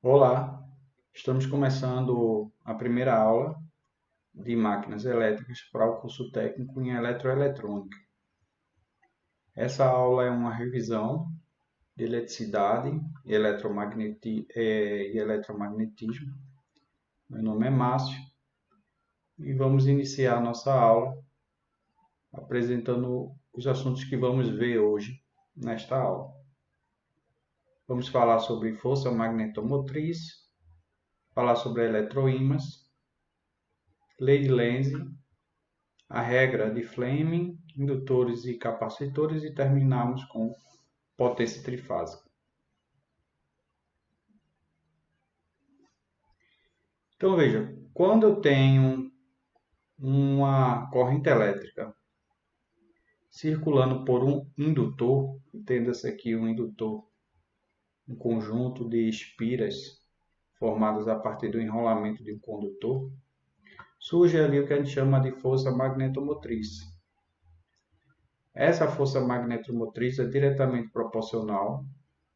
Olá, estamos começando a primeira aula de máquinas elétricas para o curso técnico em eletroeletrônica. Essa aula é uma revisão de eletricidade e eletromagnetismo. Meu nome é Márcio e vamos iniciar a nossa aula apresentando os assuntos que vamos ver hoje nesta aula. Vamos falar sobre força magnetomotriz, falar sobre eletroímãs, lei de Lenz, a regra de Fleming, indutores e capacitores e terminamos com potência trifásica. Então veja, quando eu tenho uma corrente elétrica circulando por um indutor, entenda-se aqui um indutor, um conjunto de espiras formadas a partir do enrolamento de um condutor, surge ali o que a gente chama de força magnetomotriz. Essa força magnetomotriz é diretamente proporcional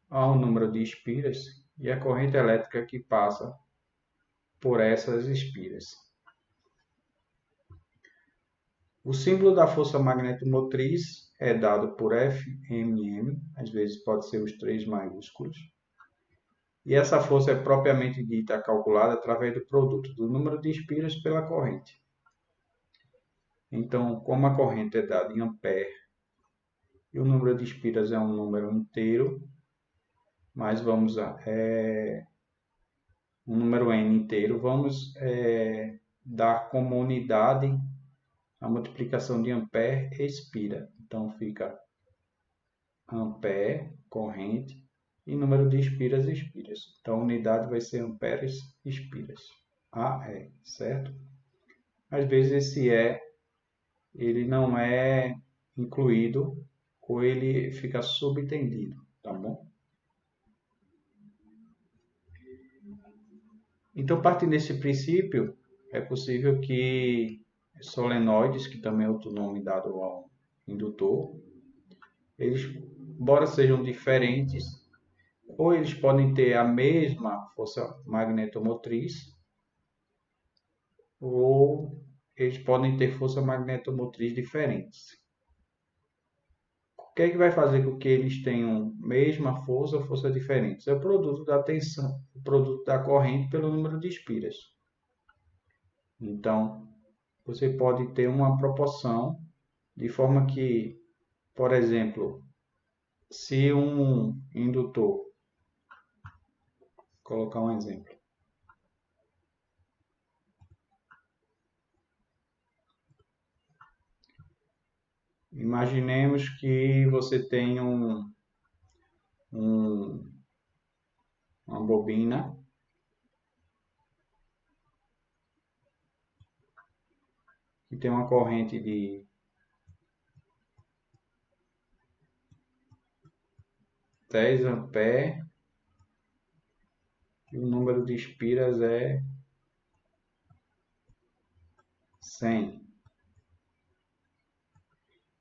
ao número de espiras e a corrente elétrica que passa por essas espiras. O símbolo da força magnetomotriz é dado por Fmm, às vezes pode ser os três maiúsculos, e essa força é propriamente dita calculada através do produto do número de espiras pela corrente. Então, como a corrente é dada em ampere e o número de espiras é um número inteiro, mas vamos um número n inteiro, vamos dar como unidade a multiplicação de ampere e espira. Então fica ampere, corrente, e número de espiras, espiras. Então a unidade vai ser amperes, espiras. AE, certo? Às vezes esse E, ele não é incluído ou ele fica subentendido, tá bom? Então, partindo desse princípio, é possível que solenoides, que também é outro nome dado ao indutor, eles, embora sejam diferentes, ou eles podem ter a mesma força magnetomotriz, ou eles podem ter força magnetomotriz diferentes. O que é que vai fazer com que eles tenham mesma força ou força diferentes? É o produto da tensão, o produto da corrente pelo número de espiras. Então, você pode ter uma proporção de forma que, por exemplo, se um indutor, vou colocar um exemplo, imaginemos que você tem uma bobina que tem uma corrente de 10 amperes e o número de espiras é 100.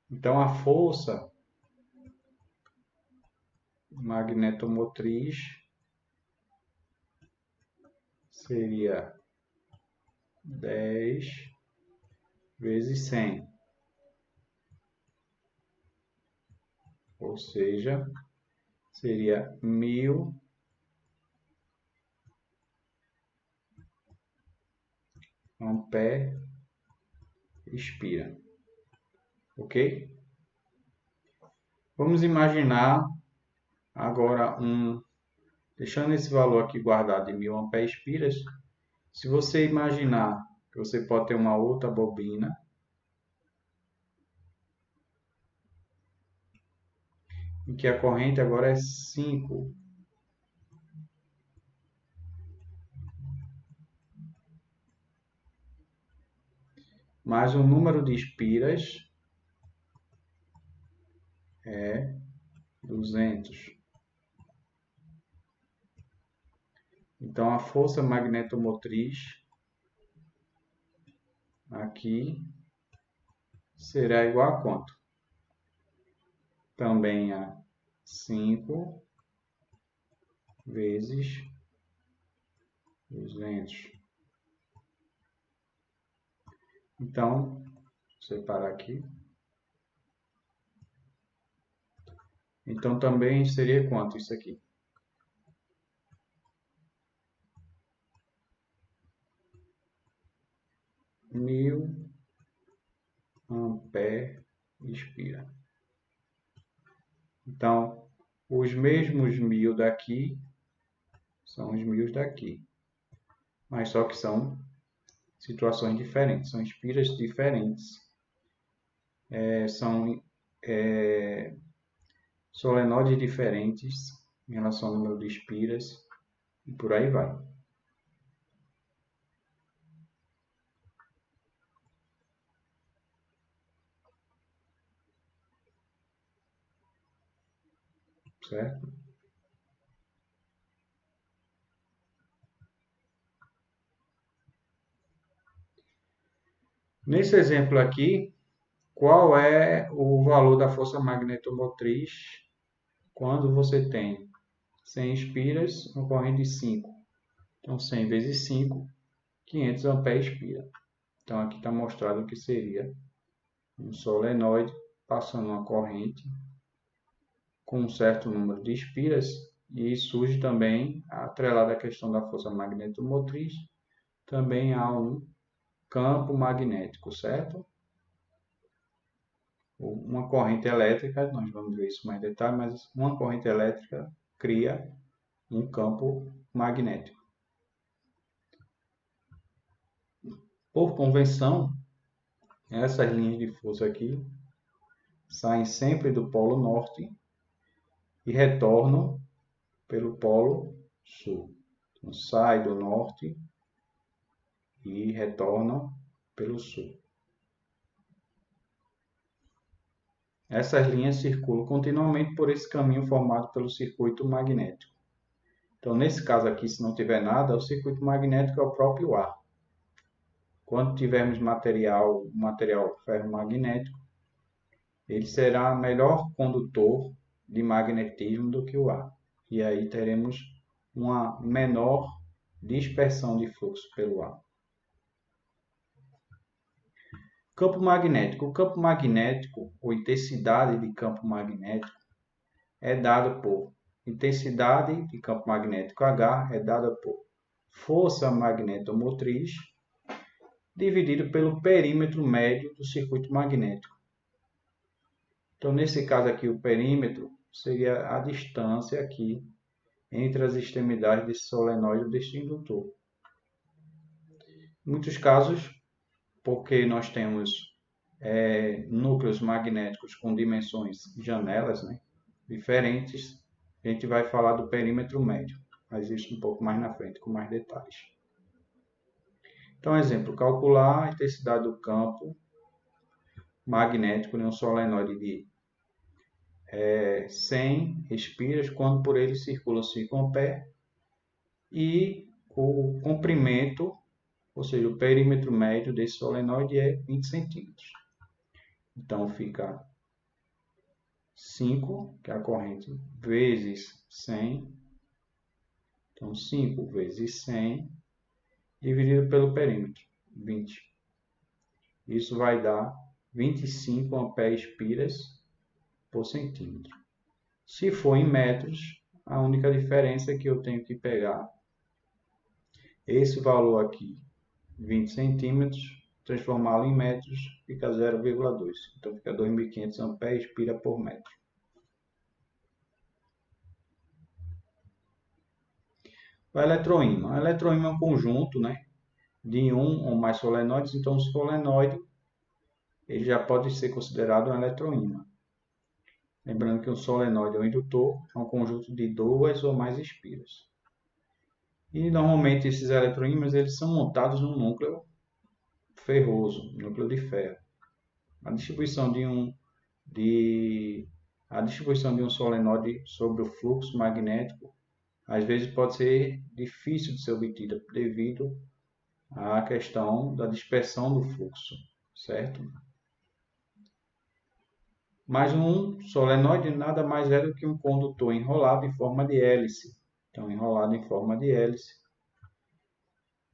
Então a força magnetomotriz seria 10 vezes 100, ou seja, seria 1000 ampere espira. Ok? Vamos imaginar agora deixando esse valor aqui guardado de 1000 ampere espiras, se você imaginar que você pode ter uma outra bobina em que a corrente agora é 5. Mas o número de espiras é 200. Então a força magnetomotriz aqui será igual a quanto? Também a 5 vezes 200. Então, vou separar aqui. Então, também seria quanto isso aqui? 1000 ampere expira. Então, os mesmos 1000 daqui são os 1000 daqui. Mas só que são situações diferentes, são espiras diferentes. São solenoides diferentes em relação ao número de espiras e por aí vai. Certo? Nesse exemplo aqui, qual é o valor da força magnetomotriz quando você tem 100 espiras, uma corrente de 5? Então, 100 vezes 5, 500 amperes espira. Então, aqui está mostrado que seria um solenoide passando uma corrente com um certo número de espiras, e surge também, atrelada à questão da força magnetomotriz, também há um campo magnético, certo? Uma corrente elétrica, nós vamos ver isso mais em detalhe, mas uma corrente elétrica cria um campo magnético. Por convenção, essas linhas de força aqui saem sempre do polo norte e retornam pelo polo sul. Então, sai do norte e retornam pelo sul. Essas linhas circulam continuamente por esse caminho formado pelo circuito magnético. Então, nesse caso aqui, se não tiver nada, o circuito magnético é o próprio ar. Quando tivermos material ferromagnético, ele será melhor condutor de magnetismo do que o ar. E aí teremos uma menor dispersão de fluxo pelo ar. Campo magnético. O campo magnético, ou intensidade de campo magnético, é dado por intensidade de campo magnético H é dada por força magnetomotriz dividido pelo perímetro médio do circuito magnético. Então, nesse caso aqui, o perímetro seria a distância aqui entre as extremidades desse solenoide ou deste indutor. Em muitos casos, porque nós temos núcleos magnéticos com dimensões janelas, né, diferentes, a gente vai falar do perímetro médio, mas isso um pouco mais na frente, com mais detalhes. Então, exemplo, calcular a intensidade do campo magnético de um solenoide de 100 espiras, quando por ele circula 5 amperes, e o comprimento, ou seja, o perímetro médio desse solenoide é 20 centímetros. Então, fica 5, que é a corrente, vezes 100. Então, 5 vezes 100, dividido pelo perímetro, 20. Isso vai dar 25 ampere-espiras por centímetro. Se for em metros, a única diferença é que eu tenho que pegar esse valor aqui, 20 centímetros, transformá-lo em metros, fica 0,2. Então, fica 2.500 ampere-espira por metro. O eletroímã. O eletroímã é um conjunto, né, de um ou mais solenoides. Então, o solenoide ele já pode ser considerado um eletroímã. Lembrando que um solenoide ou indutor é um conjunto de duas ou mais espiras. E normalmente esses eletroímãs eles são montados num núcleo ferroso, núcleo de ferro. A distribuição de um solenoide sobre o fluxo magnético às vezes pode ser difícil de ser obtida devido à questão da dispersão do fluxo, certo? Mas um solenoide nada mais é do que um condutor enrolado em forma de hélice. Então, enrolado em forma de hélice,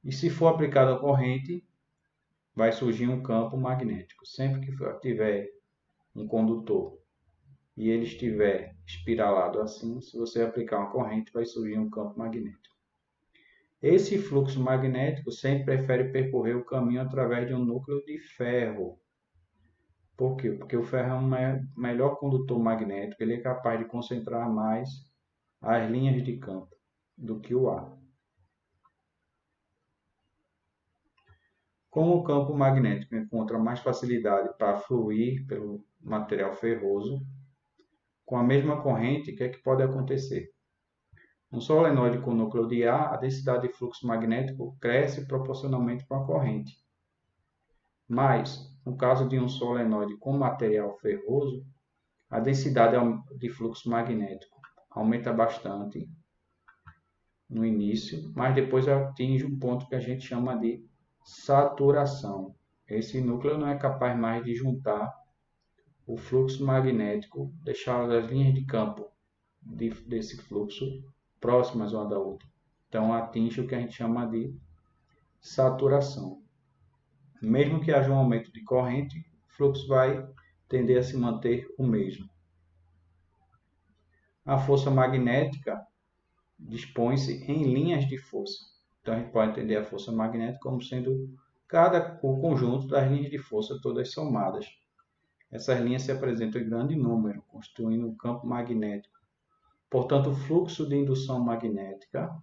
E se for aplicada a corrente, vai surgir um campo magnético. Sempre que tiver um condutor e ele estiver espiralado assim, se você aplicar uma corrente, vai surgir um campo magnético. Esse fluxo magnético sempre prefere percorrer o caminho através de um núcleo de ferro. Por quê? Porque o ferro é um melhor condutor magnético, ele é capaz de concentrar mais as linhas de campo do que o ar. Como o campo magnético encontra mais facilidade para fluir pelo material ferroso, com a mesma corrente, o que é que pode acontecer? Um solenoide com núcleo de ar, a densidade de fluxo magnético cresce proporcionalmente com a corrente. Mas, no caso de um solenoide com material ferroso, a densidade de fluxo magnético aumenta bastante no início, mas depois atinge um ponto que a gente chama de saturação. Esse núcleo não é capaz mais de juntar o fluxo magnético, deixar as linhas de campo desse fluxo próximas uma da outra. Então atinge o que a gente chama de saturação. Mesmo que haja um aumento de corrente, o fluxo vai tender a se manter o mesmo. A força magnética dispõe-se em linhas de força. Então a gente pode entender a força magnética como sendo o conjunto das linhas de força todas somadas. Essas linhas se apresentam em grande número, constituindo um campo magnético. Portanto, o fluxo de indução magnética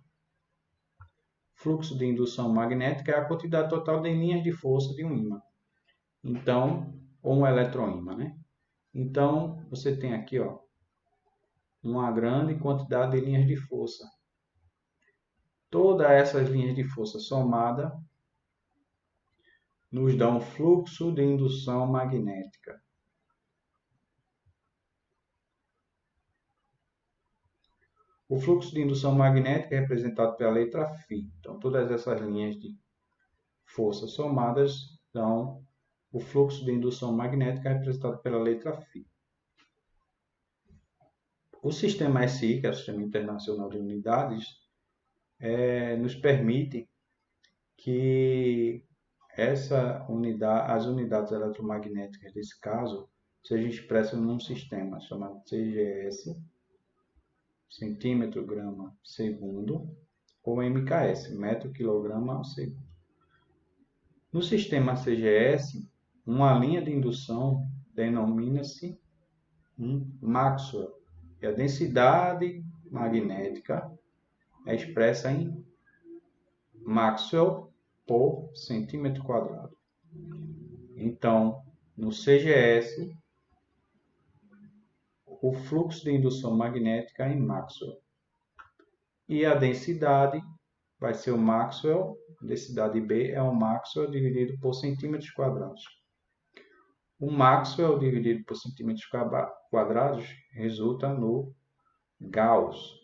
é a quantidade total de linhas de força de um ímã. Então, ou um eletroímã, né? Então, você tem aqui, uma grande quantidade de linhas de força. Todas essas linhas de força somadas nos dão fluxo de indução magnética. O fluxo de indução magnética é representado pela letra φ. Então, todas essas linhas de força somadas dão o fluxo de indução magnética representado pela letra φ. O sistema SI, que é o Sistema Internacional de Unidades, nos permite que as unidades eletromagnéticas desse caso sejam expressas num sistema chamado CGS, centímetro, grama, segundo, ou MKS, metro, quilograma, segundo. No sistema CGS, uma linha de indução denomina-se Maxwell, e a densidade magnética é expressa em Maxwell por centímetro quadrado. Então, no CGS, o fluxo de indução magnética é em Maxwell. E a densidade vai ser o Maxwell, a densidade B é o Maxwell dividido por centímetros quadrados. O Maxwell dividido por centímetros quadrados resulta no Gauss.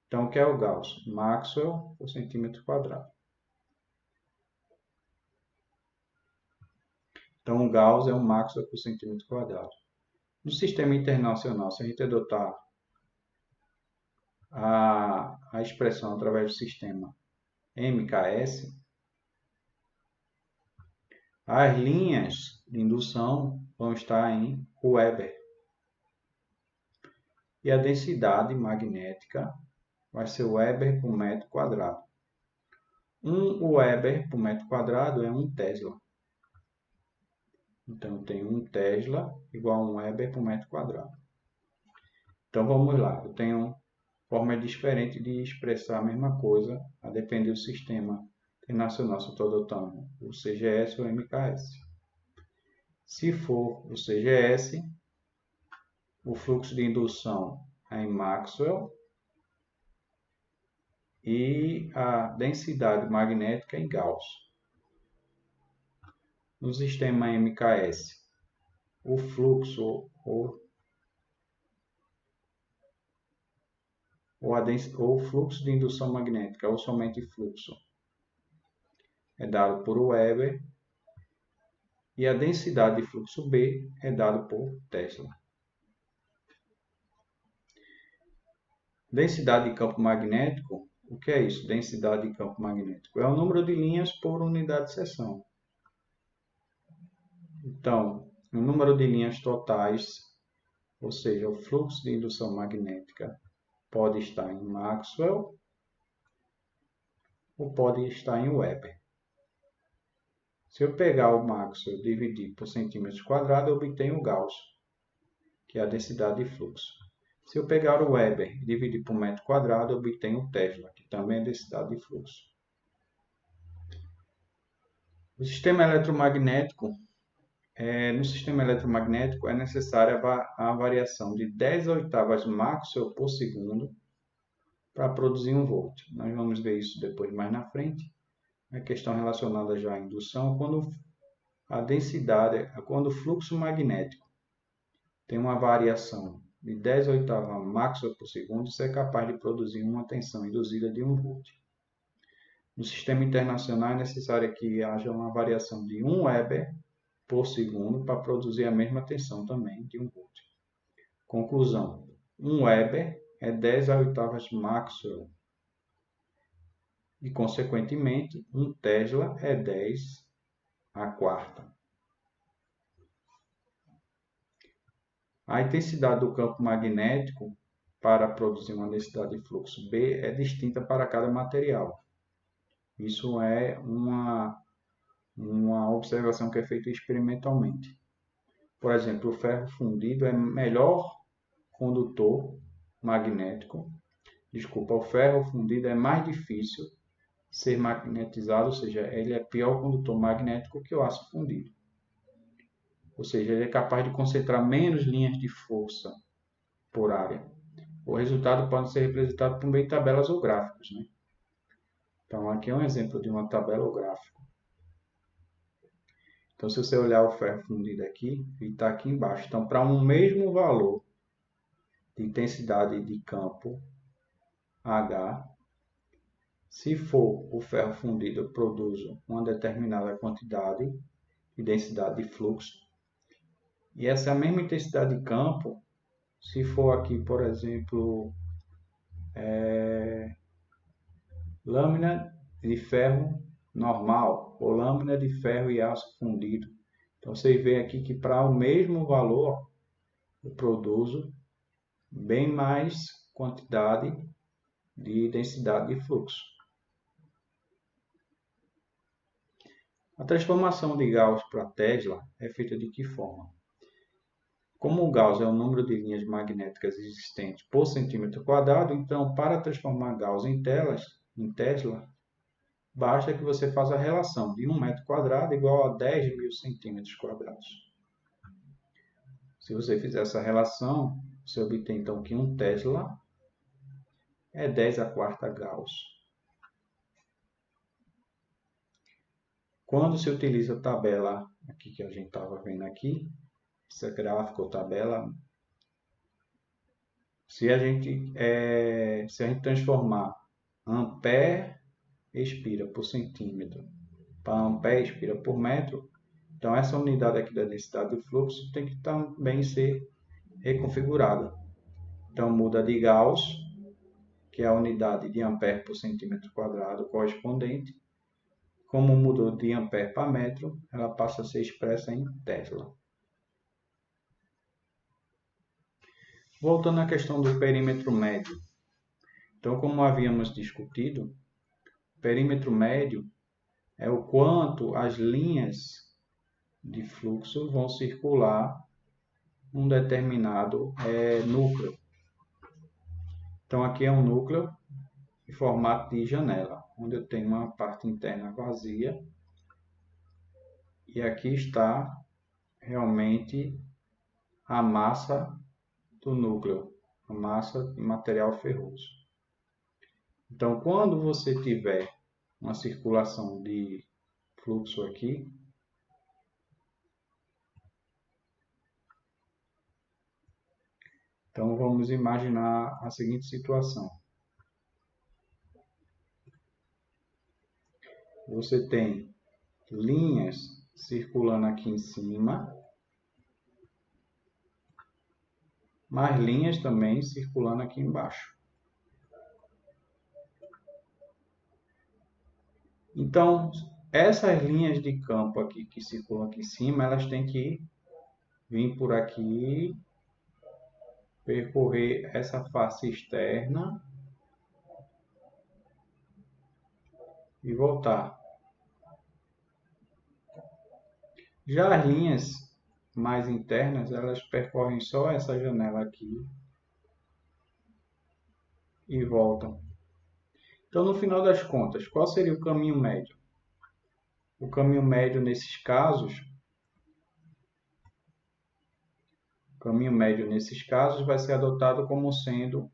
Então, o que é o Gauss? Maxwell por centímetro quadrado. Então, o Gauss é um Maxwell por centímetro quadrado. No sistema internacional, se a gente adotar a expressão através do sistema MKS, as linhas de indução vão estar em Weber. E a densidade magnética vai ser Weber por metro quadrado. 1 Weber por metro quadrado é 1 Tesla. Então, tem 1 Tesla igual a 1 Weber por metro quadrado. Então, vamos lá. Eu tenho formas diferentes de expressar a mesma coisa, a depender do sistema internacional, se eu estou adotando o CGS ou o MKS. Se for o CGS, o fluxo de indução é em Maxwell e a densidade magnética em Gauss. No sistema MKS, o fluxo ou fluxo de indução magnética, ou somente fluxo, é dado por Weber, e a densidade de fluxo B é dado por Tesla. Densidade de campo magnético O que é isso? Densidade de campo magnético. É o número de linhas por unidade de seção. Então, o número de linhas totais, ou seja, o fluxo de indução magnética, pode estar em Maxwell ou pode estar em Weber. Se eu pegar o Maxwell e dividir por centímetros quadrados, eu obtenho o Gauss, que é a densidade de fluxo. Se eu pegar o Weber e dividir por metro quadrado, eu obtenho o Tesla, que também é densidade de fluxo. No sistema eletromagnético é necessária a variação de 10 oitavas Maxwell por segundo para produzir um volt. Nós vamos ver isso depois mais na frente. A questão relacionada já à indução, quando a densidade, quando o fluxo magnético tem uma variação de 10 oitavas Maxwell por segundo, isso é capaz de produzir uma tensão induzida de 1 volt. No sistema internacional é necessário que haja uma variação de 1 Weber por segundo para produzir a mesma tensão também de 1 volt. Conclusão: 1 Weber é 10 a oitavas Maxwell e, consequentemente, 1 Tesla é 10 a quarta. A intensidade do campo magnético para produzir uma densidade de fluxo B é distinta para cada material. Isso é uma observação que é feita experimentalmente. Por exemplo, o ferro fundido é melhor condutor magnético. O ferro fundido é mais difícil ser magnetizado, ou seja, ele é pior condutor magnético que o aço fundido. Ou seja, ele é capaz de concentrar menos linhas de força por área. O resultado pode ser representado por meio de tabelas ou gráficos, né? Então, aqui é um exemplo de uma tabela ou gráfico. Então, se você olhar o ferro fundido aqui, ele está aqui embaixo. Então, para um mesmo valor de intensidade de campo H, se for o ferro fundido, eu produzo uma determinada quantidade de densidade de fluxo. E essa mesma intensidade de campo, se for aqui, por exemplo, lâmina de ferro normal ou lâmina de ferro e aço fundido. Então, vocês veem aqui que para o mesmo valor, eu produzo bem mais quantidade de densidade de fluxo. A transformação de Gauss para Tesla é feita de que forma? Como o Gauss é o número de linhas magnéticas existentes por centímetro quadrado, então para transformar Gauss em Tesla, basta que você faça a relação de 1 metro quadrado igual a 10.000 centímetros quadrados. Se você fizer essa relação, você obtém então que 1 Tesla é 10 a quarta Gauss. Quando se utiliza a tabela aqui que a gente estava vendo aqui, essa gráfica ou tabela, se a gente transformar ampere expira por centímetro para ampere expira por metro, então essa unidade aqui da densidade do fluxo tem que também ser reconfigurada. Então muda de Gauss, que é a unidade de ampere por centímetro quadrado correspondente. Como mudou de ampere para metro, ela passa a ser expressa em Tesla. Voltando à questão do perímetro médio. Então, como havíamos discutido, o perímetro médio é o quanto as linhas de fluxo vão circular um determinado núcleo. Então, aqui é um núcleo em formato de janela, onde eu tenho uma parte interna vazia e aqui está realmente a massa do núcleo, a massa de material ferroso. Então, quando você tiver uma circulação de fluxo aqui, então vamos imaginar a seguinte situação. Você tem linhas circulando aqui em cima, mas linhas também circulando aqui embaixo. Então, essas linhas de campo aqui que circulam aqui em cima, elas têm que vir por aqui, percorrer essa face externa e voltar. Já as linhas mais internas, elas percorrem só essa janela aqui e voltam. Então, no final das contas, qual seria o caminho médio? O caminho médio nesses casos, vai ser adotado como sendo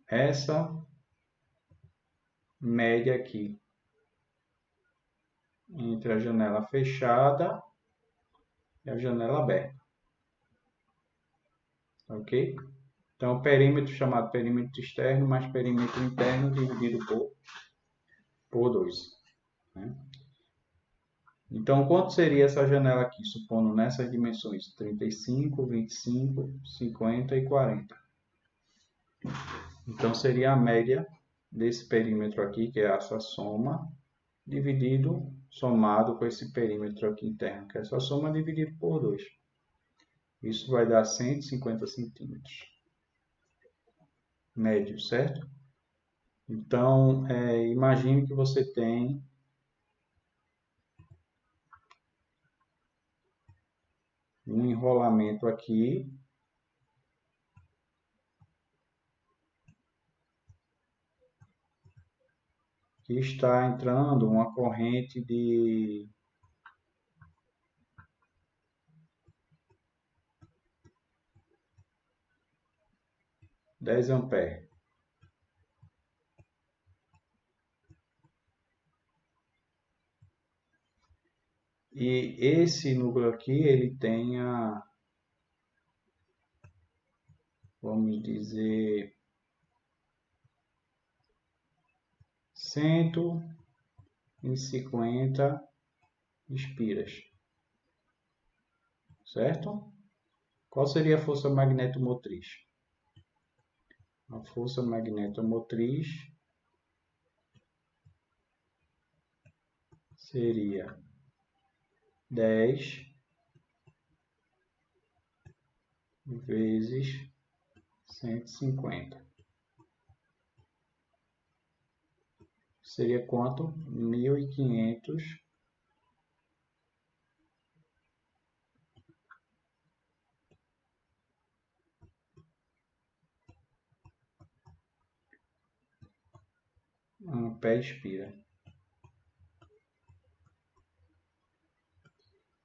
essa média aqui, entre a janela fechada e a janela aberta. Ok? Então, perímetro chamado perímetro externo mais perímetro interno dividido por 2. Né? Então, quanto seria essa janela aqui, supondo nessas dimensões 35, 25, 50 e 40? Então, seria a média desse perímetro aqui, que é essa soma, somado com esse perímetro aqui interno, que é essa soma dividido por 2. Isso vai dar 150 centímetros. Médio, certo? Então, imagine que você tem um enrolamento aqui que está entrando uma corrente de 10 amperes. E esse núcleo aqui, ele tem vamos dizer, 150 espiras, certo? Qual seria a força magnetomotriz? A força magnetomotriz seria 10 vezes 150. Seria quanto? 1.500 ampere-espira.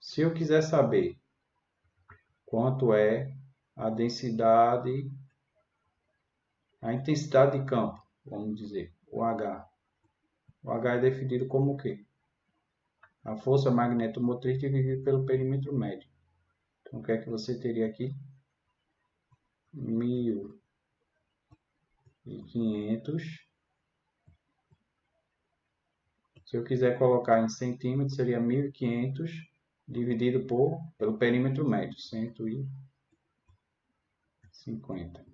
Se eu quiser saber quanto é a densidade, a intensidade de campo, vamos dizer, o H. O H é definido como o quê? A força magnetomotriz dividida pelo perímetro médio. Então, o que é que você teria aqui? 1.500. Se eu quiser colocar em centímetros, seria 1.500 dividido pelo perímetro médio, 150.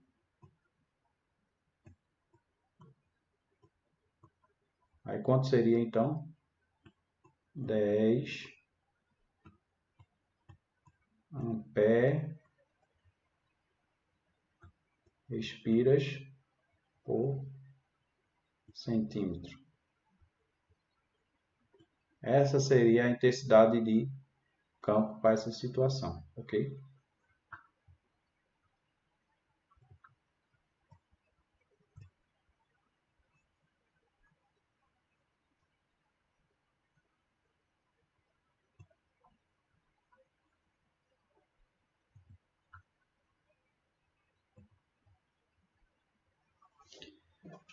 Aí quanto seria então? 10 ampere espiras por centímetro. Essa seria a intensidade de campo para essa situação, ok?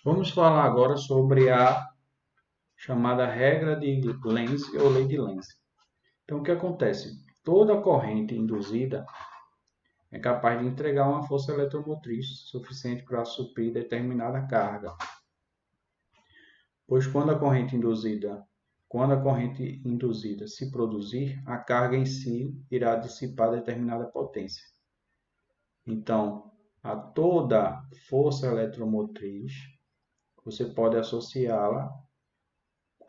Vamos falar agora sobre a chamada regra de Lenz ou lei de Lenz. Então, o que acontece? Toda corrente induzida é capaz de entregar uma força eletromotriz suficiente para suprir determinada carga. Pois quando a corrente induzida se produzir, a carga em si irá dissipar determinada potência. Então, a toda força eletromotriz, você pode associá-la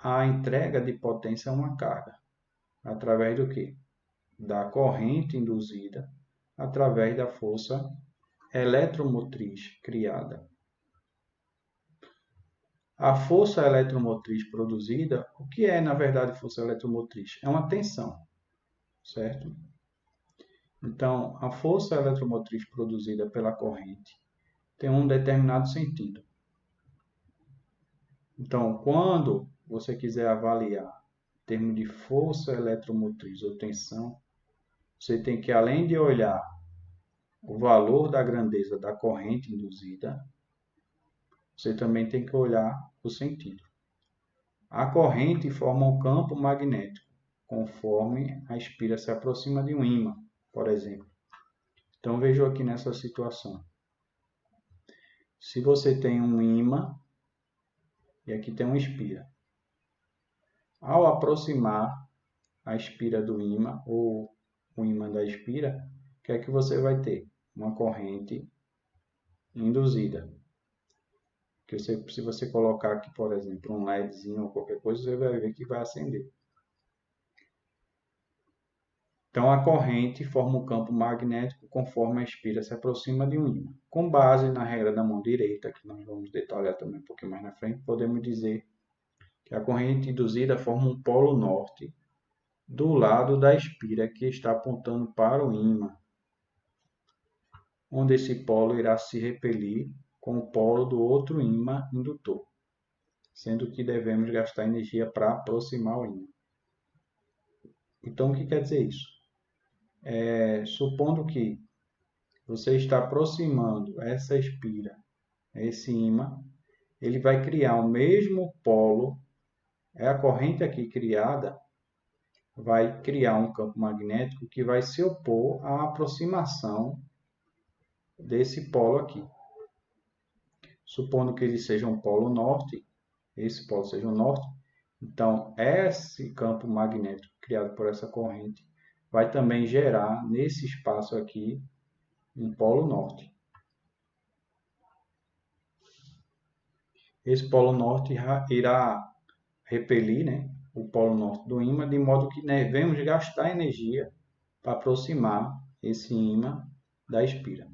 a entrega de potência a uma carga. Através do quê? Da corrente induzida, através da força eletromotriz criada. A força eletromotriz produzida, o que é, na verdade, força eletromotriz? É uma tensão, certo? Então, a força eletromotriz produzida pela corrente tem um determinado sentido. Então, quando você quiser avaliar em termos de força eletromotriz ou tensão, você tem que, além de olhar o valor da grandeza da corrente induzida, você também tem que olhar o sentido. A corrente forma um campo magnético, conforme a espira se aproxima de um ímã, por exemplo. Então, veja aqui nessa situação. Se você tem um ímã e aqui tem uma espira. Ao aproximar a espira do ímã ou o ímã da espira, o que é que você vai ter? Uma corrente induzida. Que se você colocar aqui, por exemplo, um LEDzinho ou qualquer coisa, você vai ver que vai acender. Então, a corrente forma um campo magnético conforme a espira se aproxima de um ímã. Com base na regra da mão direita, que nós vamos detalhar também um pouquinho mais na frente, podemos dizer que a corrente induzida forma um polo norte do lado da espira que está apontando para o ímã, onde esse polo irá se repelir com o polo do outro ímã indutor, sendo que devemos gastar energia para aproximar o ímã. Então, o que quer dizer isso? Supondo que você está aproximando essa espira, esse ímã, ele vai criar o mesmo polo, a corrente aqui criada vai criar um campo magnético que vai se opor à aproximação desse polo aqui. Supondo que ele seja um polo norte, esse polo seja um norte, então esse campo magnético criado por essa corrente vai também gerar nesse espaço aqui um polo norte. Esse polo norte irá repelir, né, o polo norte do ímã, de modo que devemos gastar energia para aproximar esse ímã da espira.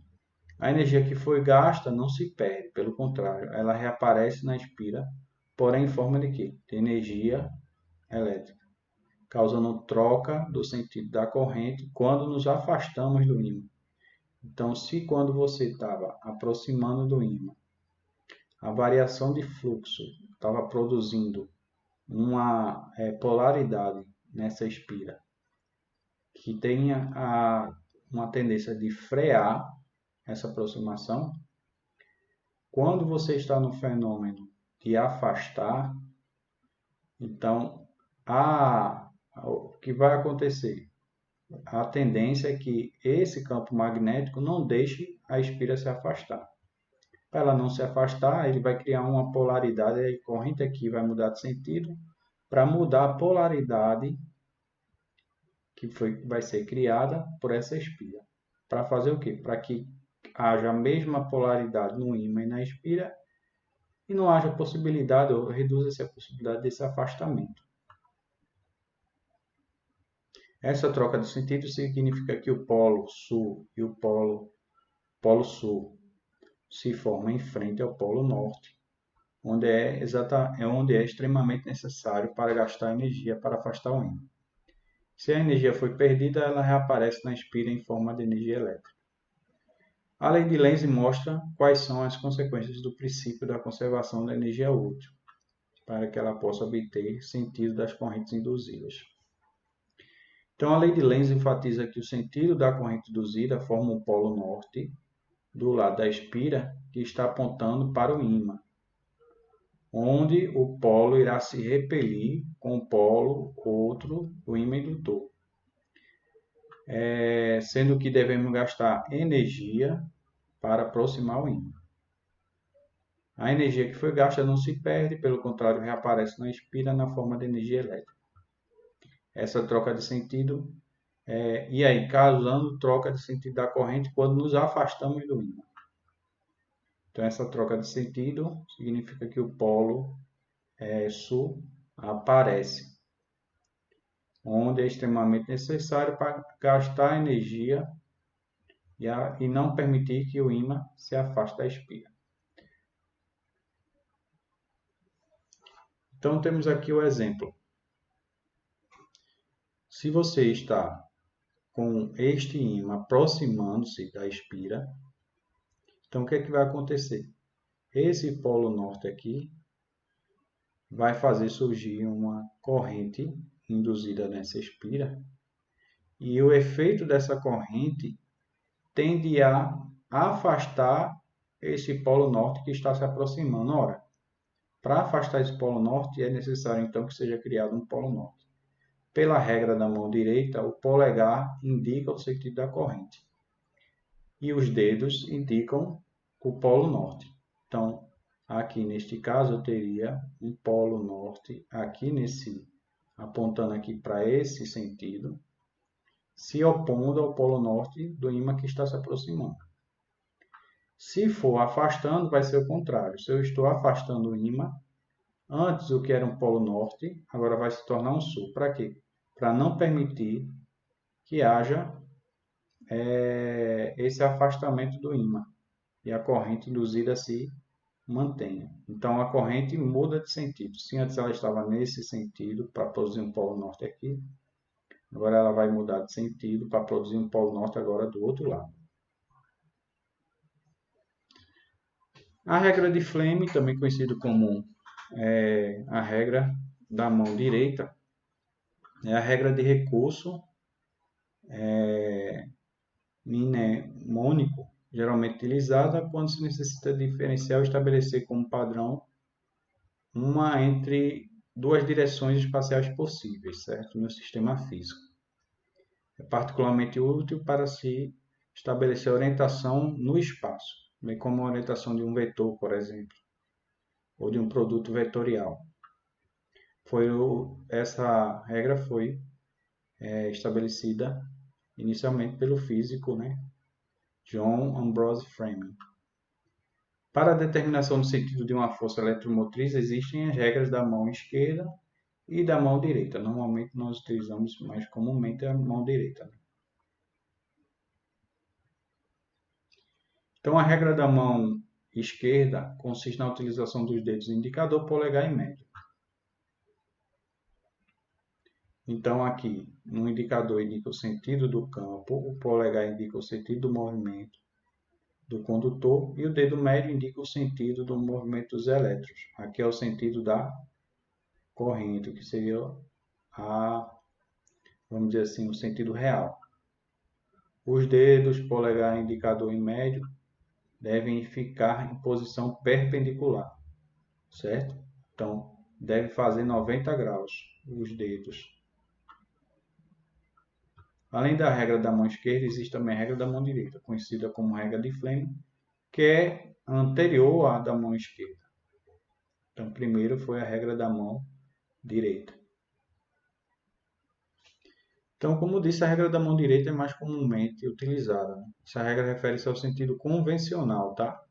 A energia que foi gasta não se perde, pelo contrário, ela reaparece na espira, porém em forma de quê? De energia elétrica, causando troca do sentido da corrente quando nos afastamos do ímã. Então, se quando você estava aproximando do ímã, a variação de fluxo estava produzindo uma polaridade nessa espira, que tenha uma tendência de frear essa aproximação, quando você está no fenômeno de afastar, então o que vai acontecer? A tendência é que esse campo magnético não deixe a espira se afastar. Para ela não se afastar, ele vai criar uma polaridade, a corrente aqui vai mudar de sentido, para mudar a polaridade que vai ser criada por essa espira. Para fazer o quê? Para que haja a mesma polaridade no ímã e na espira e não haja possibilidade, ou reduza-se a possibilidade desse afastamento. Essa troca de sentido significa que o polo sul e o polo sul se formam em frente ao polo norte, onde é extremamente necessário para gastar energia para afastar o ímã. Se a energia foi perdida, ela reaparece na espira em forma de energia elétrica. A lei de Lenz mostra quais são as consequências do princípio da conservação da energia útil, para que ela possa obter sentido das correntes induzidas. Então, a lei de Lenz enfatiza que o sentido da corrente induzida forma um polo norte do lado da espira que está apontando para o ímã, onde o polo irá se repelir com o polo outro do ímã indutor. Sendo que devemos gastar energia para aproximar o ímã. A energia que foi gasta não se perde, pelo contrário, reaparece na espira na forma de energia elétrica. Essa troca de sentido, e aí, causando troca de sentido da corrente quando nos afastamos do ímã. Então, essa troca de sentido significa que o polo sul aparece, onde é extremamente necessário para gastar energia e não permitir que o ímã se afaste da espira. Então, temos aqui o exemplo. Se você está com este ímã aproximando-se da espira, então o que é que vai acontecer? Esse polo norte aqui vai fazer surgir uma corrente induzida nessa espira, e o efeito dessa corrente tende a afastar esse polo norte que está se aproximando. Ora, para afastar esse polo norte é necessário então que seja criado um polo norte. Pela regra da mão direita, o polegar indica o sentido da corrente e os dedos indicam o polo norte. Então, aqui neste caso, eu teria um polo norte aqui apontando aqui para esse sentido, se opondo ao polo norte do ímã que está se aproximando. Se for afastando, vai ser o contrário. Se eu estou afastando o ímã, antes o que era um polo norte, agora vai se tornar um sul. Para quê? Para não permitir que haja esse afastamento do ímã e a corrente induzida se mantenha. Então a corrente muda de sentido. Se antes ela estava nesse sentido para produzir um polo norte aqui, agora ela vai mudar de sentido para produzir um polo norte agora do outro lado. A regra de Fleming, também conhecido como a regra da mão direita, é a regra de recurso mnemônico, geralmente utilizada quando se necessita diferenciar ou estabelecer como padrão uma entre duas direções espaciais possíveis, certo? No sistema físico. É particularmente útil para se estabelecer orientação no espaço, bem como a orientação de um vetor, por exemplo, ou de um produto vetorial. Essa regra foi estabelecida inicialmente pelo físico, John Ambrose Fleming. Para a determinação do sentido de uma força eletromotriz, existem as regras da mão esquerda e da mão direita. Normalmente nós utilizamos mais comumente a mão direita. Então a regra da mão esquerda consiste na utilização dos dedos indicador, polegar e médio. Então aqui, no indicador indica o sentido do campo, o polegar indica o sentido do movimento do condutor e o dedo médio indica o sentido do movimento dos elétrons. Aqui é o sentido da corrente, que seria vamos dizer assim, o sentido real. Os dedos polegar, indicador e médio devem ficar em posição perpendicular, certo? Então, deve fazer 90 graus os dedos. Além da regra da mão esquerda, existe também a regra da mão direita, conhecida como regra de Fleming, que é anterior à da mão esquerda. Então, primeiro foi a regra da mão direita. Então, como disse, a regra da mão direita é mais comumente utilizada. Essa regra refere-se ao sentido convencional, tá?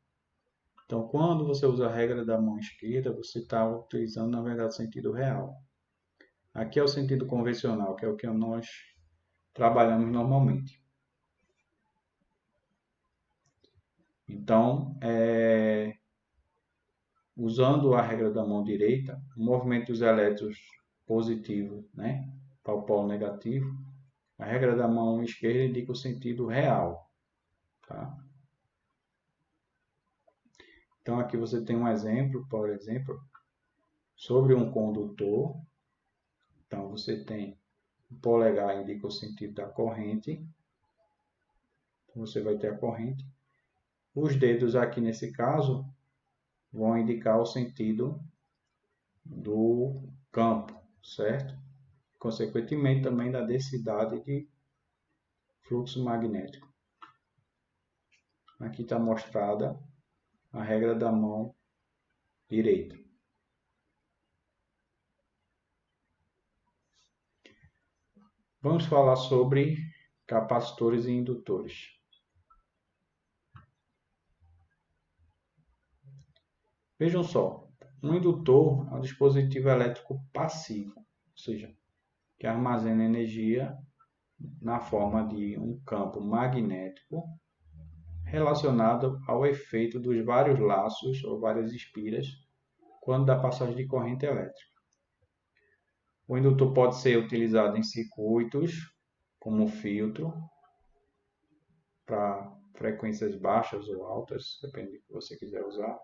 Então, quando você usa a regra da mão esquerda, você está utilizando, na verdade, o sentido real. Aqui é o sentido convencional, que é o que nós trabalhamos normalmente. Então, usando a regra da mão direita, o movimento dos elétrons positivo, para o polo negativo, a regra da mão esquerda indica o sentido real. Tá? Então, aqui você tem um exemplo, por exemplo, sobre um condutor. Então, você tem o polegar indica o sentido da corrente. Então, você vai ter a corrente. Os dedos aqui, nesse caso, vão indicar o sentido do campo, certo? Consequentemente, também da densidade de fluxo magnético. Aqui está mostrada a regra da mão direita. Vamos falar sobre capacitores e indutores. Vejam só, Um indutor é um dispositivo elétrico passivo, ou seja, que armazena energia na forma de um campo magnético relacionado ao efeito dos vários laços ou várias espiras quando da passagem de corrente elétrica. O indutor pode ser utilizado em circuitos como filtro para frequências baixas ou altas, depende do que você quiser usar.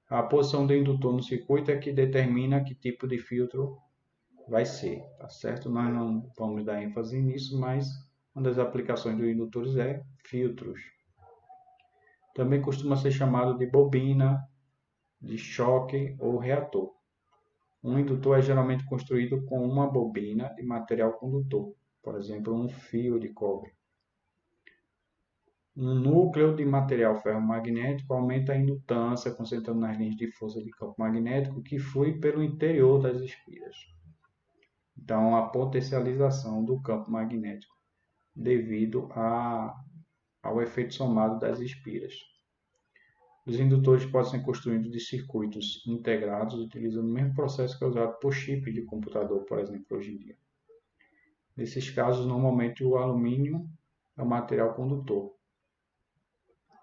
A posição do indutor no circuito é que determina que tipo de filtro vai ser, tá certo? Nós não vamos dar ênfase nisso, mas uma das aplicações dos indutores é filtros. Também costuma ser chamado de bobina, de choque ou reator. Um indutor é geralmente construído com uma bobina de material condutor, por exemplo, um fio de cobre. Um núcleo de material ferromagnético aumenta a indutância, concentrando nas linhas de força de campo magnético que flui pelo interior das espiras. Então, a potencialização do campo magnético devido ao efeito somado das espiras. Os indutores podem ser construídos de circuitos integrados, utilizando o mesmo processo que é usado por chips de computador, por exemplo, hoje em dia. Nesses casos, normalmente o alumínio é o material condutor.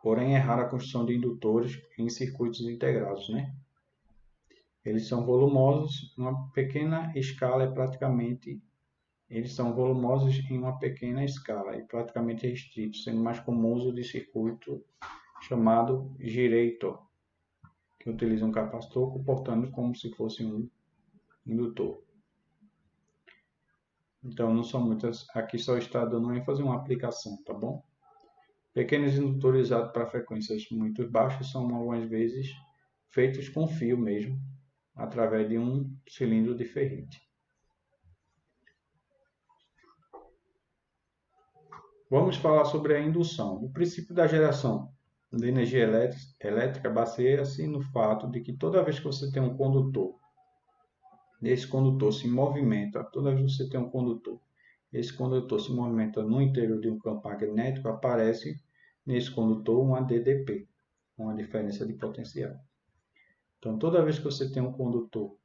Porém, é rara a construção de indutores em circuitos integrados, né? Eles são volumosos, uma pequena escala é praticamente Eles são volumosos em uma pequena escala e praticamente restritos, sendo mais comum o uso de circuito chamado girator, que utiliza um capacitor comportando como se fosse um indutor. Então, não são muitas, aqui só está dando ênfase em uma aplicação, tá bom? Pequenos indutores usados para frequências muito baixas são algumas vezes feitos com fio mesmo, através de um cilindro de ferrite. Vamos falar sobre a indução. O princípio da geração de energia elétrica baseia-se no fato de que toda vez que você tem um condutor, esse condutor se movimenta, toda vez que você tem um condutor, esse condutor se movimenta no interior de um campo magnético, aparece nesse condutor uma DDP, uma diferença de potencial. Então, toda vez que você tem um condutor,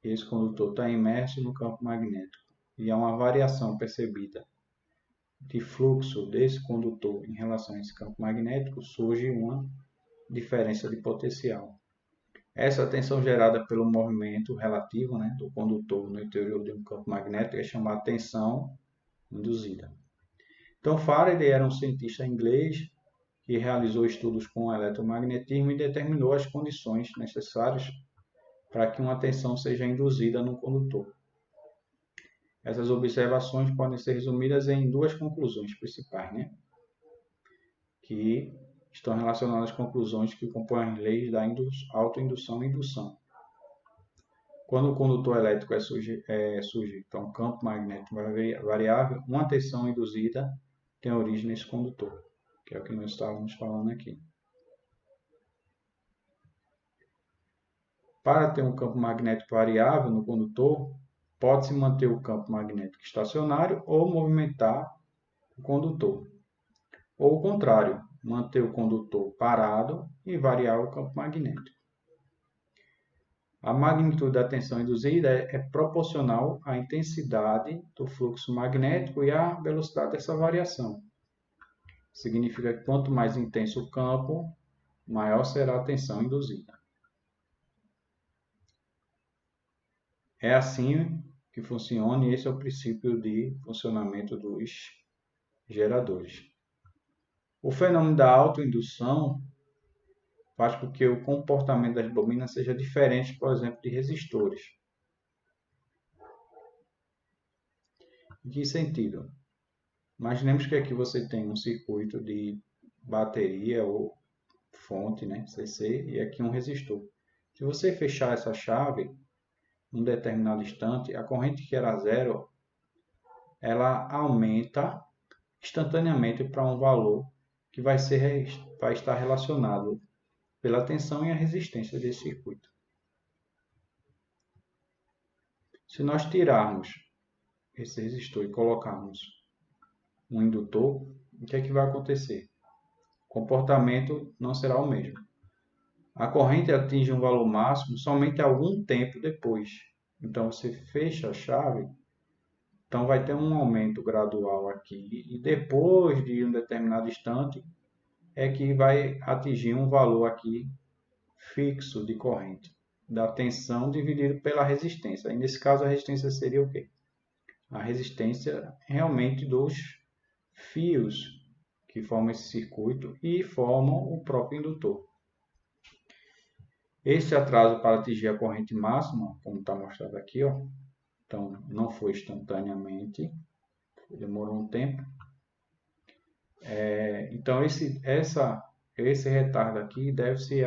esse condutor está imerso no campo magnético e há uma variação percebida de fluxo desse condutor em relação a esse campo magnético, surge uma diferença de potencial. Essa tensão gerada pelo movimento relativo, né, do condutor no interior de um campo magnético é chamada tensão induzida. Então, Faraday era um cientista inglês que realizou estudos com o eletromagnetismo e determinou as condições necessárias para que uma tensão seja induzida no condutor. Essas observações podem ser resumidas em duas conclusões principais, né? Que estão relacionadas às conclusões que compõem as leis da autoindução e indução. Quando o condutor elétrico é sujeito a um campo magnético variável, uma tensão induzida tem origem nesse condutor, que é o que nós estávamos falando aqui. Para ter um campo magnético variável no condutor, pode-se manter o campo magnético estacionário ou movimentar o condutor. Ou o contrário, manter o condutor parado e variar o campo magnético. A magnitude da tensão induzida é proporcional à intensidade do fluxo magnético e à velocidade dessa variação. Significa que quanto mais intenso o campo, maior será a tensão induzida. É assim que funciona e esse é o princípio de funcionamento dos geradores. O fenômeno da autoindução faz com que o comportamento das bobinas seja diferente, por exemplo, de resistores. Em que sentido? Imaginemos que aqui você tem um circuito de bateria ou fonte, né, CC, e aqui um resistor. Se você fechar essa chave, em um determinado instante, a corrente que era zero, ela aumenta instantaneamente para um valor que vai estar relacionado pela tensão e a resistência desse circuito. Se nós tirarmos esse resistor e colocarmos um indutor, o que é que vai acontecer? O comportamento não será o mesmo. a corrente atinge um valor máximo somente algum tempo depois. Então, você fecha a chave, então vai ter um aumento gradual aqui, e depois de um determinado instante, é que vai atingir um valor aqui fixo de corrente, da tensão dividido pela resistência. Aí, nesse caso, a resistência seria o quê? A resistência realmente dos fios que formam esse circuito e formam o próprio indutor. Esse atraso para atingir a corrente máxima, como está mostrado aqui, ó, então não foi instantaneamente, demorou um tempo. Então esse retardo aqui deve-se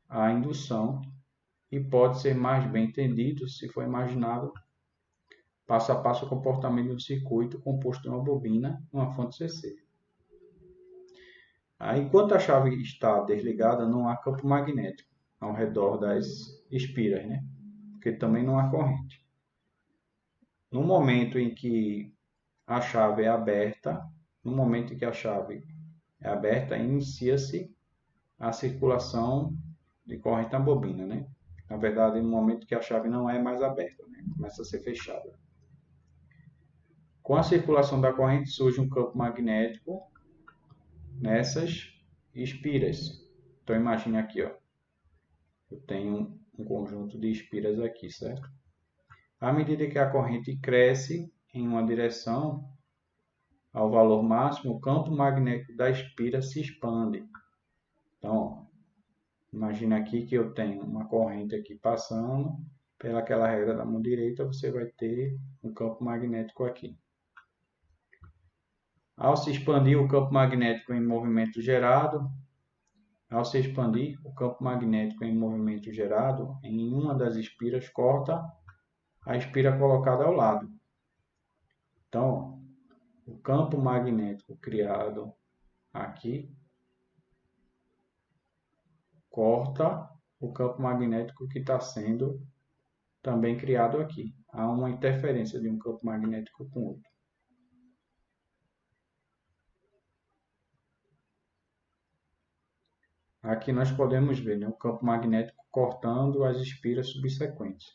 à indução e pode ser mais bem entendido se for imaginado passo a passo o comportamento de um circuito composto de uma bobina e uma fonte CC. Enquanto a chave está desligada, não há campo magnético ao redor das espiras, né? Porque também não há corrente. No momento em que a chave é aberta, inicia-se a circulação de corrente na bobina, né? Na verdade, no momento que a chave não é mais aberta, né? Começa a ser fechada. Com a circulação da corrente surge um campo magnético nessas espiras. Então imagine aqui, ó. Eu tenho um conjunto de espiras aqui, certo? À medida que a corrente cresce em uma direção ao valor máximo, o campo magnético da espira se expande. Então, imagine aqui que eu tenho uma corrente aqui passando, pelaquela regra da mão direita, você vai ter um campo magnético aqui. Ao se expandir o campo magnético em movimento gerado, em uma das espiras corta a espira colocada ao lado. Então, o campo magnético criado aqui corta o campo magnético que está sendo também criado aqui. Há uma interferência de um campo magnético com o outro. Aqui nós podemos ver, né, o campo magnético cortando as espiras subsequentes.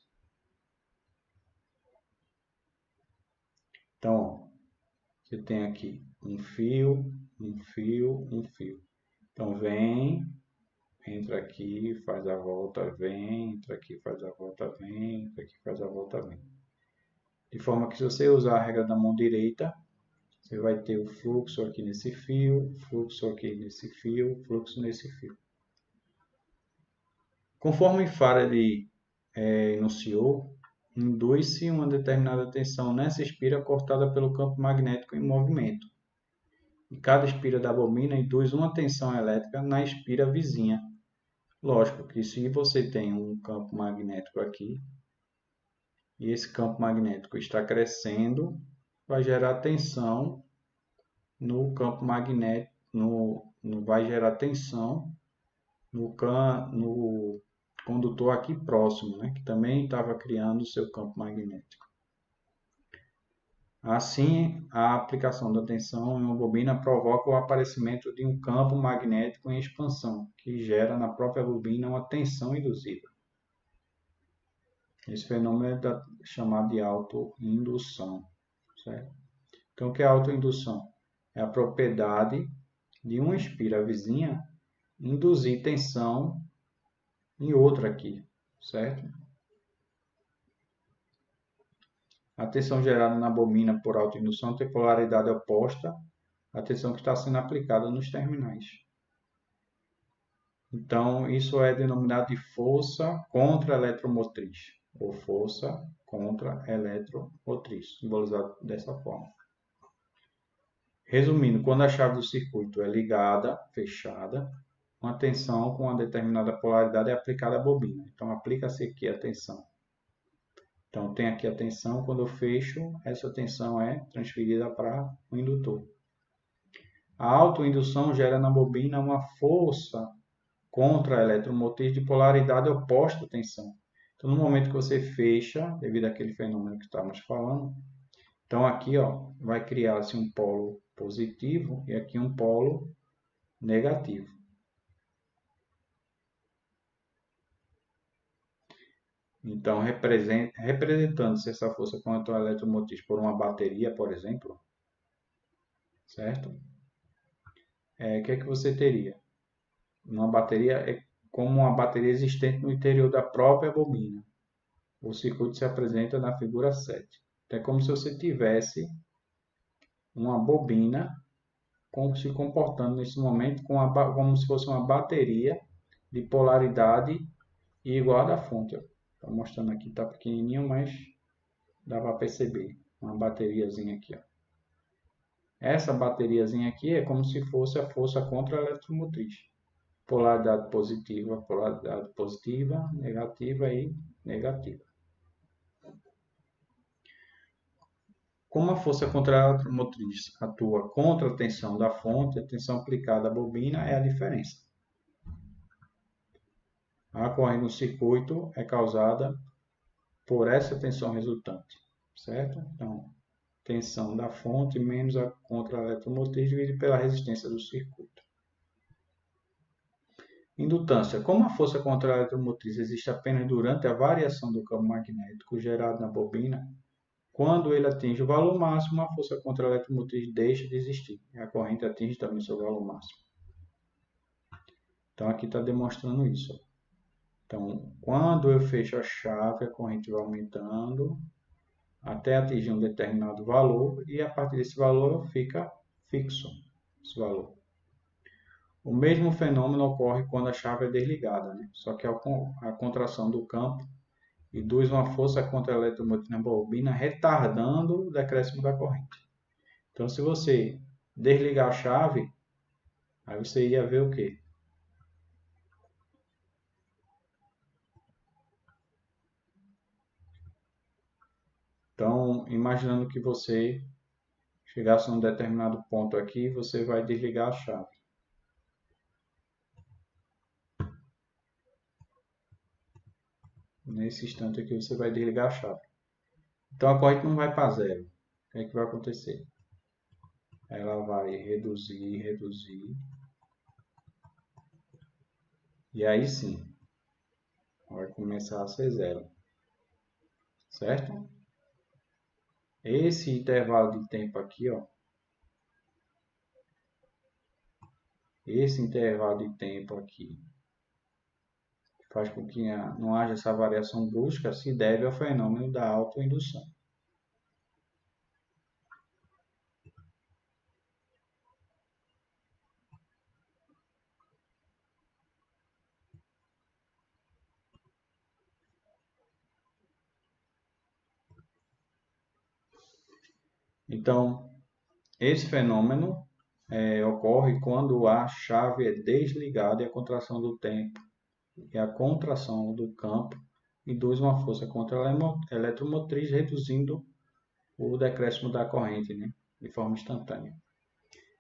Então, você tem aqui um fio, um fio, um fio. Então, vem, entra aqui, faz a volta, vem, entra aqui, faz a volta, vem, entra aqui, faz a volta, vem. De forma que se você usar a regra da mão direita, você vai ter o fluxo aqui nesse fio, fluxo aqui nesse fio, fluxo nesse fio. Conforme Faraday enunciou, induz-se uma determinada tensão nessa espira cortada pelo campo magnético em movimento. E cada espira da bobina induz uma tensão elétrica na espira vizinha. Lógico que se você tem um campo magnético aqui, e esse campo magnético está crescendo, vai gerar tensão no campo magnético, vai gerar tensão no condutor aqui próximo, né, que também estava criando o seu campo magnético. Assim, a aplicação da tensão em uma bobina provoca o aparecimento de um campo magnético em expansão, que gera na própria bobina uma tensão induzida. Esse fenômeno é chamado de autoindução, certo? Então, o que é autoindução? É a propriedade de uma espira vizinha induzir tensão em outra aqui, certo? A tensão gerada na bobina por autoindução tem polaridade oposta à tensão que está sendo aplicada nos terminais. Então, isso é denominado de força contra-eletromotriz, ou força contra-eletromotriz, simbolizado dessa forma. Resumindo, quando a chave do circuito é ligada, fechada, uma tensão com uma determinada polaridade é aplicada à bobina. Então, aplica-se aqui a tensão. Então, tem aqui a tensão, quando eu fecho, essa tensão é transferida para o indutor. A autoindução gera na bobina uma força contra-eletromotriz de polaridade oposta à tensão. Então, no momento que você fecha, devido àquele fenômeno que estávamos falando, então aqui ó, vai criar-se um polo positivo e aqui um polo negativo. Então, representando-se essa força contra-eletromotriz por uma bateria, por exemplo, certo? O que é que você teria? Uma bateria é como uma bateria existente no interior da própria bobina. O circuito se apresenta na figura 7. Então, é como se você tivesse uma bobina se comportando nesse momento como se fosse uma bateria de polaridade igual à da fonte. Estou mostrando aqui, está pequenininho, mas dá para perceber. Uma bateriazinha aqui. Ó. Essa bateriazinha aqui é como se fosse a força contra-eletromotriz. Polaridade positiva, negativa e negativa. Como a força contra-eletromotriz atua contra a tensão da fonte, a tensão aplicada à bobina é a diferença. A corrente no circuito é causada por essa tensão resultante, certo? Então, tensão da fonte menos a contra-eletromotriz dividido pela resistência do circuito. Indutância. Como a força contra-eletromotriz existe apenas durante a variação do campo magnético gerado na bobina, quando ele atinge o valor máximo, a força contra-eletromotriz deixa de existir. E a corrente atinge também seu valor máximo. Então, aqui está demonstrando isso. Então, quando eu fecho a chave, a corrente vai aumentando até atingir um determinado valor e a partir desse valor fica fixo esse valor. O mesmo fenômeno ocorre quando a chave é desligada, né? Só que a contração do campo induz uma força contra-eletromotriz na bobina, retardando o decréscimo da corrente. Então, se você desligar a chave, aí você ia ver o quê? Então, imaginando que você chegasse a um determinado ponto aqui, você vai desligar a chave. Nesse instante aqui, você vai desligar a chave. Então, a corrente não vai para zero. O que é que vai acontecer? Ela vai reduzir, reduzir. E aí sim, vai começar a ser zero. Certo? Esse intervalo de tempo aqui, ó. Esse intervalo de tempo aqui faz com que não haja essa variação brusca, se deve ao fenômeno da autoindução. Então, esse fenômeno ocorre quando a chave é desligada e a contração do tempo e a contração do campo induz uma força contra-eletromotriz, reduzindo o decréscimo da corrente, né, de forma instantânea.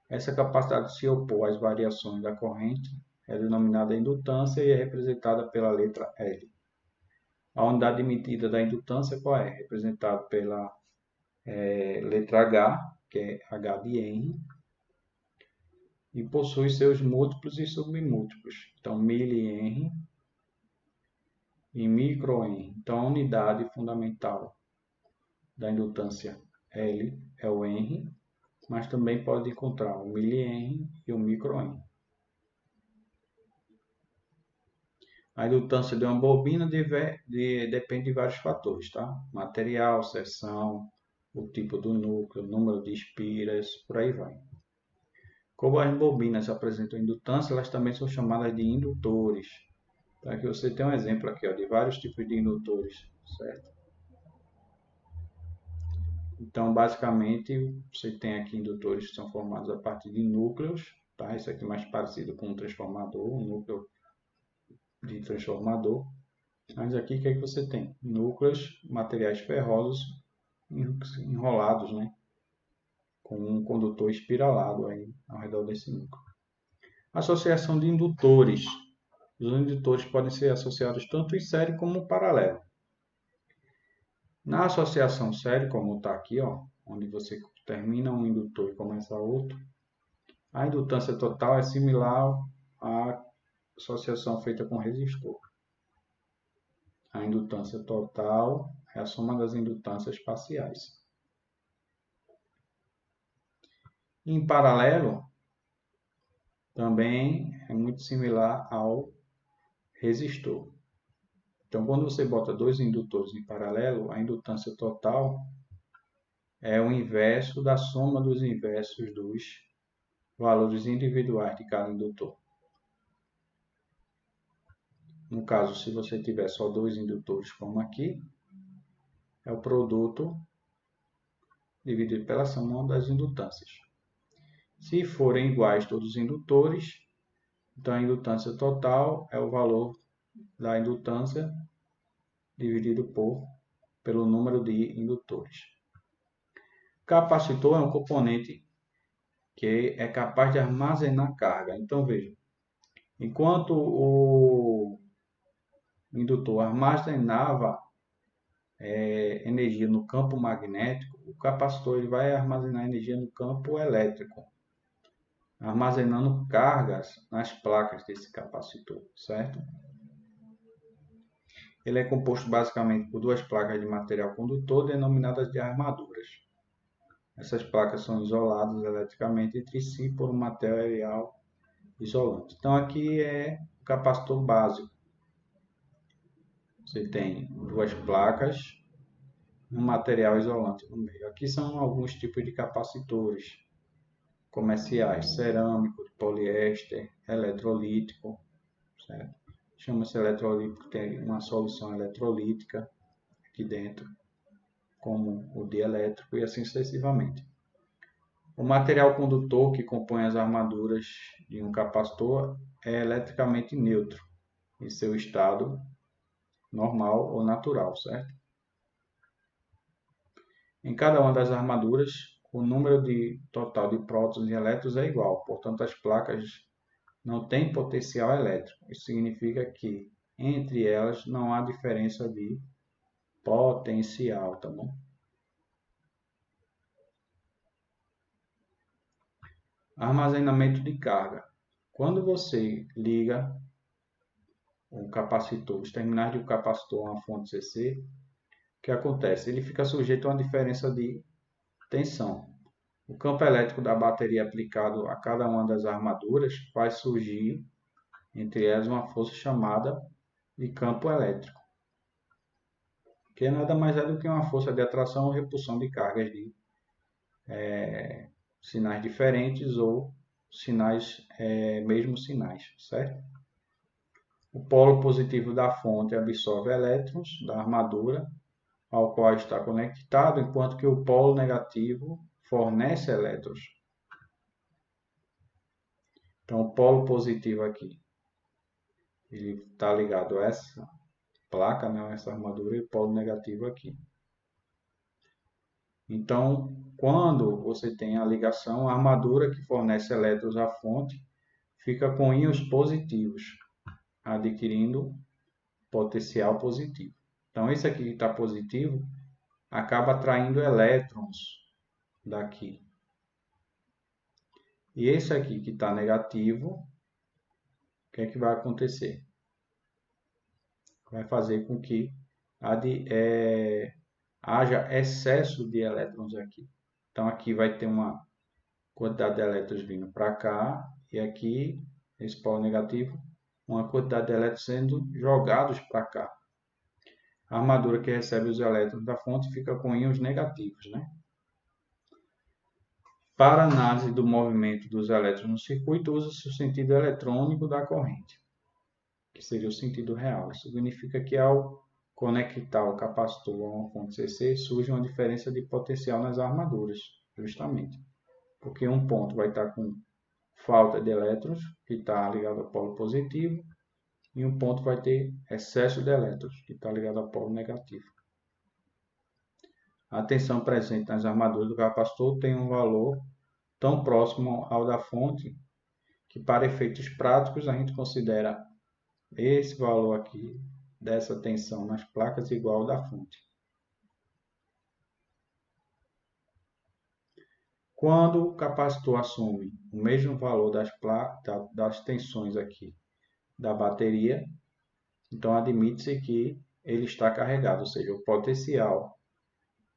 Essa capacidade de se opor às variações da corrente é denominada indutância e é representada pela letra L. A unidade de medida da indutância qual é? Representada pela letra H, que é H de Henry, e possui seus múltiplos e submúltiplos. Então, milihenry e microhenry. Então, a unidade fundamental da indutância L é o Henry, mas também pode encontrar o milihenry e o microhenry. A indutância de uma bobina depende de vários fatores, tá? Material, seção, o tipo do núcleo, número de espiras, por aí vai. Como as bobinas apresentam indutância, elas também são chamadas de indutores. Então aqui você tem um exemplo aqui, ó, de vários tipos de indutores, certo? Então, basicamente, você tem aqui indutores que são formados a partir de núcleos, tá? Isso aqui é mais parecido com um transformador, um núcleo de transformador. Mas aqui o que é que você tem? Núcleos, materiais ferrosos enrolados, né? Com um condutor espiralado aí ao redor desse núcleo. Associação de indutores. Os indutores podem ser associados tanto em série como paralelo. Na associação série, como está aqui, ó, onde você termina um indutor e começa outro, a indutância total é similar à associação feita com resistor. A indutância total é a soma das indutâncias parciais. Em paralelo, também é muito similar ao resistor. Então, quando você bota dois indutores em paralelo, a indutância total é o inverso da soma dos inversos dos valores individuais de cada indutor. No caso, se você tiver só dois indutores, como aqui, é o produto dividido pela soma das indutâncias. Se forem iguais todos os indutores, então a indutância total é o valor da indutância dividido pelo número de indutores. Capacitor é um componente que é capaz de armazenar carga. Então, veja, enquanto o indutor armazenava energia no campo magnético, o capacitor ele vai armazenar energia no campo elétrico, armazenando cargas nas placas desse capacitor, certo? Ele é composto basicamente por duas placas de material condutor denominadas de armaduras. Essas placas são isoladas eletricamente entre si por um material isolante. Então aqui é o capacitor básico. Você tem duas placas, um material isolante no meio. Aqui são alguns tipos de capacitores comerciais: cerâmico, poliéster, eletrolítico, certo? Chama-se eletrolítico, tem uma solução eletrolítica aqui dentro, como o dielétrico e assim sucessivamente. O material condutor que compõe as armaduras de um capacitor é eletricamente neutro, em seu estado normal ou natural, certo? Em cada uma das armaduras, o número total de prótons e elétrons é igual, portanto as placas não têm potencial elétrico. Isso significa que entre elas não há diferença de potencial, tá bom? Armazenamento de carga. Quando você liga um capacitor, os terminais de um capacitor a uma fonte CC, o que acontece? Ele fica sujeito a uma diferença de tensão. O campo elétrico da bateria aplicado a cada uma das armaduras faz surgir entre elas uma força chamada de campo elétrico, que nada mais é do que uma força de atração ou repulsão de cargas de sinais diferentes ou sinais, mesmos sinais, certo? O polo positivo da fonte absorve elétrons da armadura ao qual está conectado, enquanto que o polo negativo fornece elétrons. Então, o polo positivo aqui, ele está ligado a essa placa, né, essa armadura, e o polo negativo aqui. Então, quando você tem a ligação, a armadura que fornece elétrons à fonte fica com íons positivos, adquirindo potencial positivo. Então, esse aqui que está positivo acaba atraindo elétrons daqui. E esse aqui que está negativo, o que é que vai acontecer? Vai fazer com que haja excesso de elétrons aqui. Então, aqui vai ter uma quantidade de elétrons vindo para cá, e aqui, esse polo negativo, uma quantidade de elétrons sendo jogados para cá. A armadura que recebe os elétrons da fonte fica com íons negativos, né? Para análise do movimento dos elétrons no circuito, usa-se o sentido eletrônico da corrente, que seria o sentido real. Isso significa que ao conectar o capacitor a uma fonte CC, surge uma diferença de potencial nas armaduras, justamente. Porque um ponto vai estar com falta de elétrons, que está ligado ao polo positivo, e um ponto vai ter excesso de elétrons, que está ligado ao polo negativo. A tensão presente nas armaduras do capacitor tem um valor tão próximo ao da fonte que, para efeitos práticos, a gente considera esse valor aqui dessa tensão nas placas igual ao da fonte. Quando o capacitor assume o mesmo valor das tensões aqui da bateria, então admite-se que ele está carregado, ou seja, o potencial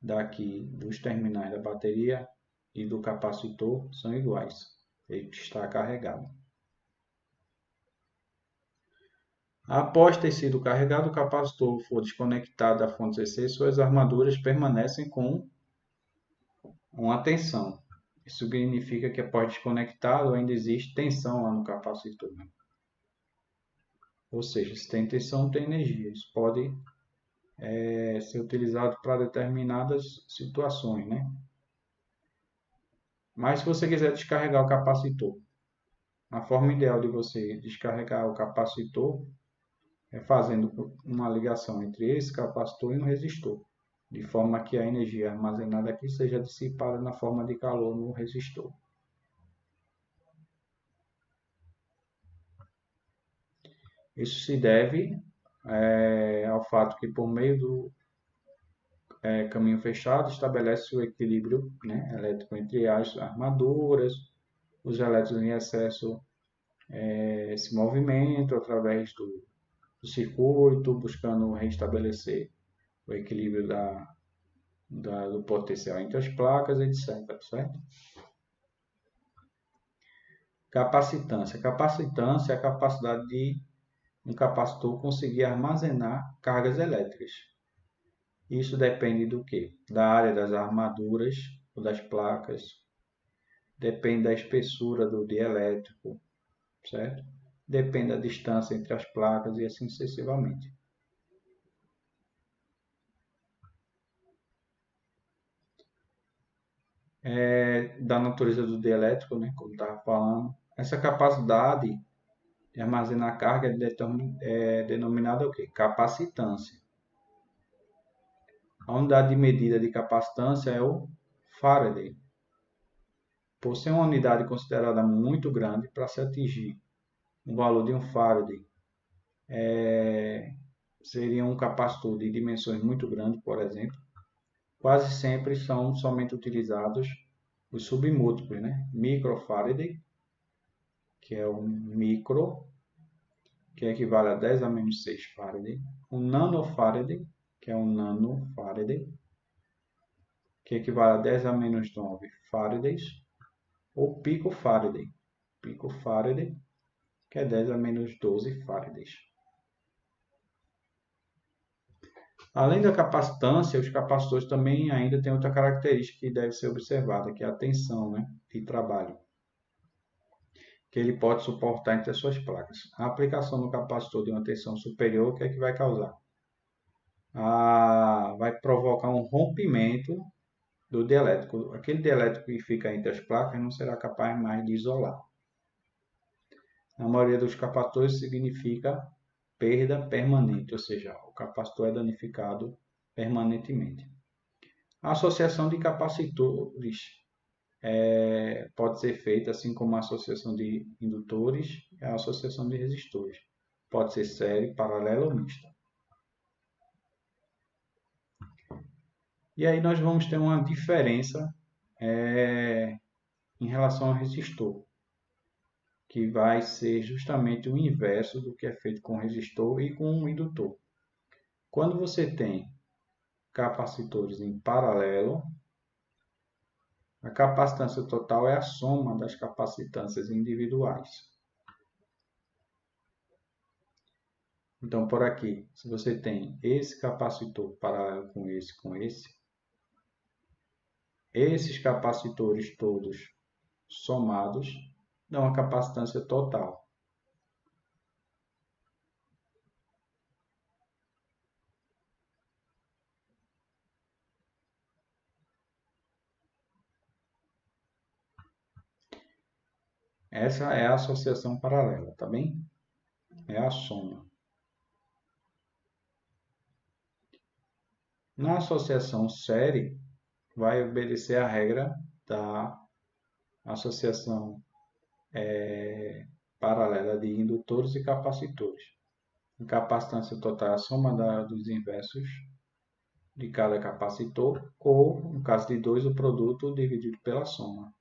daqui dos terminais da bateria e do capacitor são iguais. Ele está carregado. Após ter sido carregado, o capacitor for desconectado da fonte DC, suas armaduras permanecem com uma tensão. Isso significa que após desconectado ainda existe tensão lá no capacitor. Ou seja, se tem tensão, tem energia. Isso pode ser utilizado para determinadas situações, né? Mas se você quiser descarregar o capacitor, a forma ideal de você descarregar o capacitor é fazendo uma ligação entre esse capacitor e um resistor, de forma que a energia armazenada aqui seja dissipada na forma de calor no resistor. Isso se deve ao fato que, por meio do caminho fechado, estabelece o equilíbrio, né, elétrico entre as armaduras, os elétrons em excesso se movimentam através do circuito, buscando restabelecer o equilíbrio do potencial entre as placas, etc. Certo? Capacitância. Capacitância é a capacidade de um capacitor conseguir armazenar cargas elétricas. Isso depende do quê? Da área das armaduras ou das placas, depende da espessura do dielétrico, certo? Depende da distância entre as placas e assim sucessivamente. Da natureza do dielétrico, né, como estava falando, essa capacidade de armazenar carga é denominada o quê? Capacitância. A unidade de medida de capacitância é o Faraday. Por ser uma unidade considerada muito grande, para se atingir o valor de um Faraday, seria um capacitor de dimensões muito grandes, por exemplo. Quase sempre são somente utilizados os submúltiplos, né? Microfaraday, que é um micro, que equivale a 10 a menos 6 Faraday. O nanofaraday, que é um nanofaraday, que equivale a 10 a menos 9 Faradays. Ou picofaraday, picofaraday, que é 10 a menos 12 Faradays. Além da capacitância, os capacitores também ainda têm outra característica que deve ser observada, que é a tensão, né, de trabalho, que ele pode suportar entre as suas placas. A aplicação do capacitor de uma tensão superior, o que é que vai causar? Vai provocar um rompimento do dielétrico. Aquele dielétrico que fica entre as placas não será capaz mais de isolar. Na maioria dos capacitores significa perda permanente, ou seja, o capacitor é danificado permanentemente. A associação de capacitores pode ser feita, assim como a associação de indutores e a associação de resistores. Pode ser série, paralela ou mista. E aí nós vamos ter uma diferença em relação ao resistor, que vai ser justamente o inverso do que é feito com o resistor e com o indutor. Quando você tem capacitores em paralelo, a capacitância total é a soma das capacitâncias individuais. Então, por aqui, se você tem esse capacitor paralelo com esse, esses capacitores todos somados dão a capacitância total. Essa é a associação paralela, tá bem? É a soma. Na associação série, vai obedecer a regra da associação paralela de indutores e capacitores. A capacitância total é a soma dos inversos de cada capacitor, ou, no caso de 2, o produto dividido pela soma.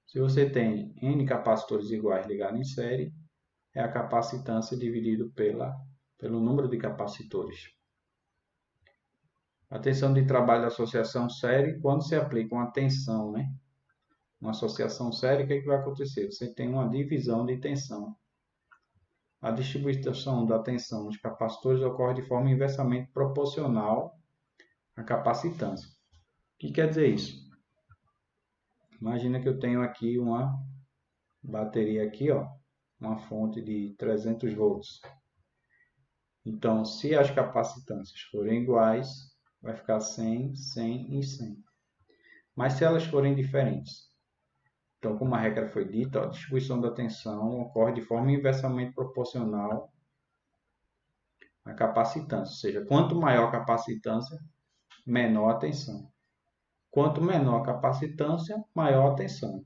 Se você tem N capacitores iguais ligados em série, é a capacitância dividido pelo número de capacitores. A tensão de trabalho da associação série, quando se aplica uma tensão, né? Uma associação série, o que vai acontecer? Você tem uma divisão de tensão. A distribuição da tensão nos capacitores ocorre de forma inversamente proporcional à capacitância. O que quer dizer isso? Imagina que eu tenho aqui uma bateria aqui, ó, uma fonte de 300 volts. Então, se as capacitâncias forem iguais, vai ficar 100, 100 e 100. Mas se elas forem diferentes, então, como a regra foi dita, a distribuição da tensão ocorre de forma inversamente proporcional à capacitância. Ou seja, quanto maior a capacitância, menor a tensão. Quanto menor a capacitância, maior a tensão.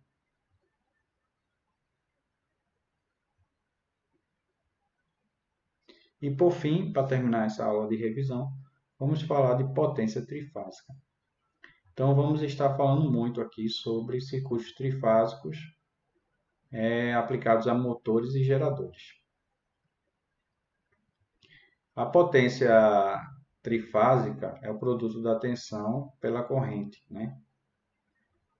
E por fim, para terminar essa aula de revisão, vamos falar de potência trifásica. Então, vamos estar falando muito aqui sobre circuitos trifásicos aplicados a motores e geradores. A potência trifásica é o produto da tensão pela corrente, né?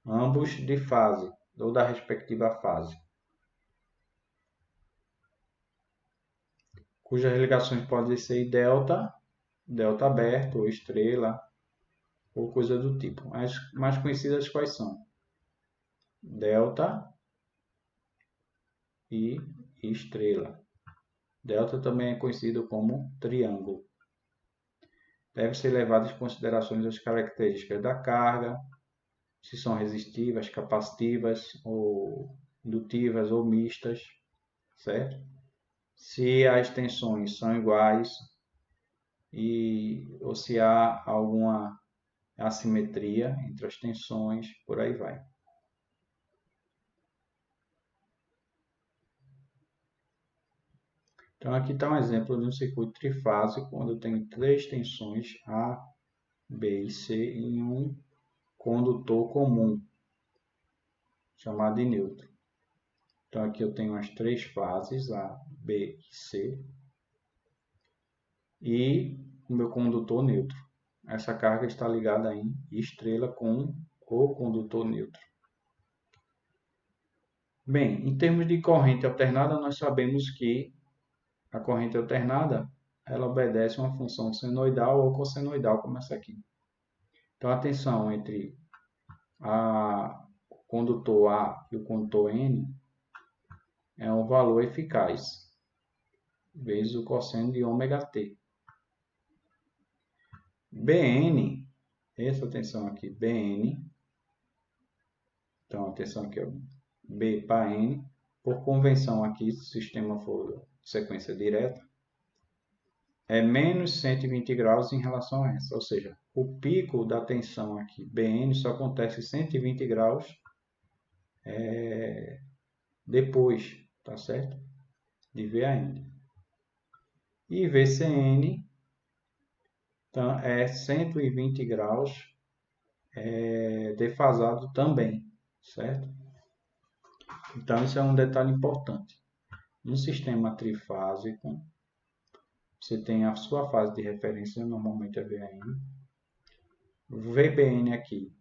Ambos de fase, ou da respectiva fase, cujas ligações podem ser delta, delta aberto, ou estrela, ou coisa do tipo. As mais conhecidas quais são? Delta e estrela. Delta também é conhecido como triângulo. Deve ser levado em consideração as características da carga, se são resistivas, capacitivas, ou indutivas ou mistas, certo? Se as tensões são iguais ou se há alguma assimetria entre as tensões, por aí vai. Então aqui está um exemplo de um circuito trifásico, onde eu tenho três tensões A, B e C em um condutor comum, chamado de neutro. Então aqui eu tenho as três fases, A, B e C, e o meu condutor neutro. Essa carga está ligada em estrela com o condutor neutro. Bem, em termos de corrente alternada, nós sabemos que a corrente alternada ela obedece a uma função senoidal ou cossenoidal, como essa aqui. Então, a tensão entre o condutor A e o condutor N é um valor eficaz, vezes o cosseno de ômega t. Bn, essa tensão aqui, Bn, então a tensão aqui é B para N, por convenção aqui, se o sistema for sequência direta, é menos 120 graus em relação a essa, ou seja, o pico da tensão aqui, Bn, só acontece 120 graus depois, tá certo? De Van. E Vcn então, é 120 graus defasado também, certo? Então, isso é um detalhe importante. No sistema trifásico, você tem a sua fase de referência, normalmente é Van. O Vbn aqui,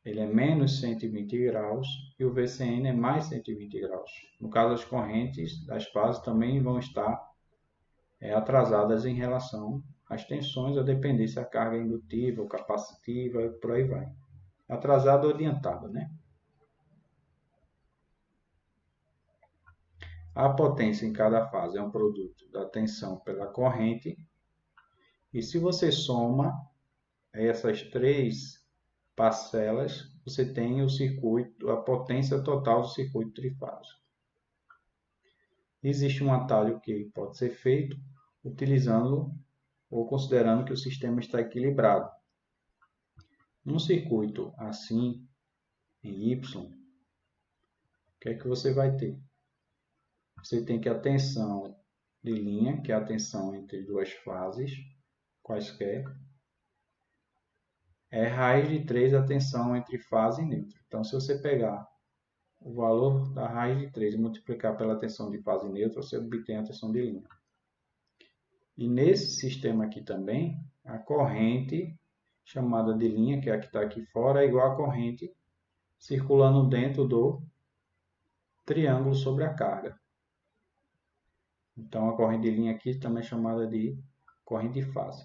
ele é menos 120 graus e o Vcn é mais 120 graus. No caso, as correntes das fases também vão estar atrasadas em relação às tensões, a depender se a carga é indutiva ou capacitiva, por aí vai. Atrasada ou adiantada, né? A potência em cada fase é um produto da tensão pela corrente. E se você soma essas três parcelas, você tem o circuito, a potência total do circuito trifásico. Existe um atalho que pode ser feito utilizando ou considerando que o sistema está equilibrado. Num circuito assim, em Y, o que é que você vai ter? Você tem que a tensão de linha, que é a tensão entre duas fases, quaisquer, é raiz de 3 a tensão entre fase e neutro. Então, se você pegar o valor da raiz de 3 e multiplicar pela tensão de fase neutra, você obtém a tensão de linha. E nesse sistema aqui também, a corrente chamada de linha, que é a que está aqui fora, é igual à corrente circulando dentro do triângulo sobre a carga. Então, a corrente de linha aqui também é chamada de corrente de fase.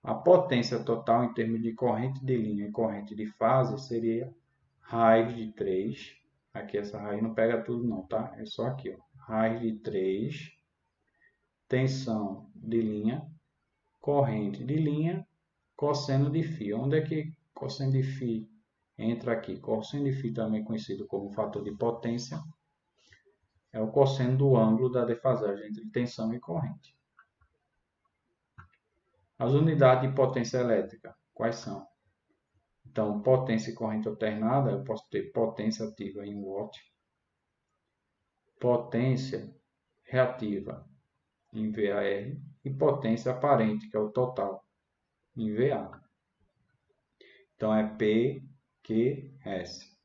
A potência total em termos de corrente de linha e corrente de fase seria raiz de 3. Aqui essa raiz não pega tudo não, tá? É só aqui, ó. Raiz de 3, tensão de linha, corrente de linha, cosseno de φ. Onde é que cosseno de φ entra aqui? Cosseno de φ, também conhecido como fator de potência, é o cosseno do ângulo da defasagem entre tensão e corrente. As unidades de potência elétrica, quais são? Então, potência e corrente alternada, eu posso ter potência ativa em watt, potência reativa em VAR e potência aparente, que é o total, em VA. Então, é PQS.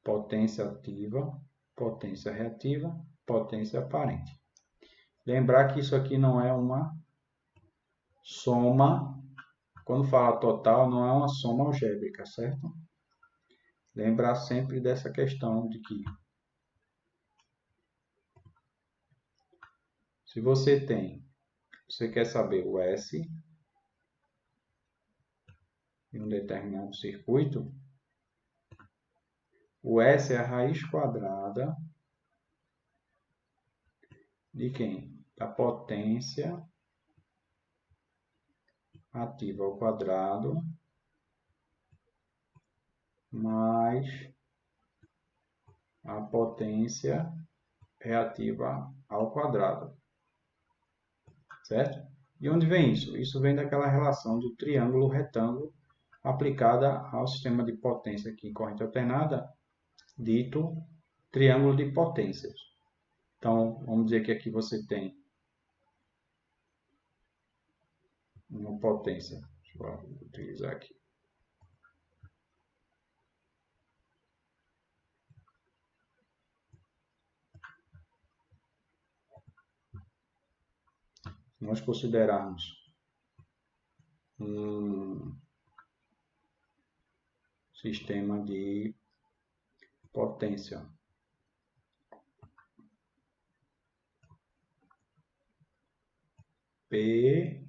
Potência ativa, potência reativa, potência aparente. Lembrar que isso aqui não é uma soma, quando fala total, não é uma soma algébrica, certo? Lembrar sempre dessa questão de que se você quer saber o S em um determinado circuito, o S é a raiz quadrada de quem? Da potência ativa ao quadrado mais a potência reativa ao quadrado, certo? E onde vem isso? Isso vem daquela relação do triângulo retângulo aplicada ao sistema de potência aqui em corrente alternada, dito triângulo de potências. Então, vamos dizer que aqui você tem uma potência. Deixa eu utilizar aqui. Se nós considerarmos um sistema de potência P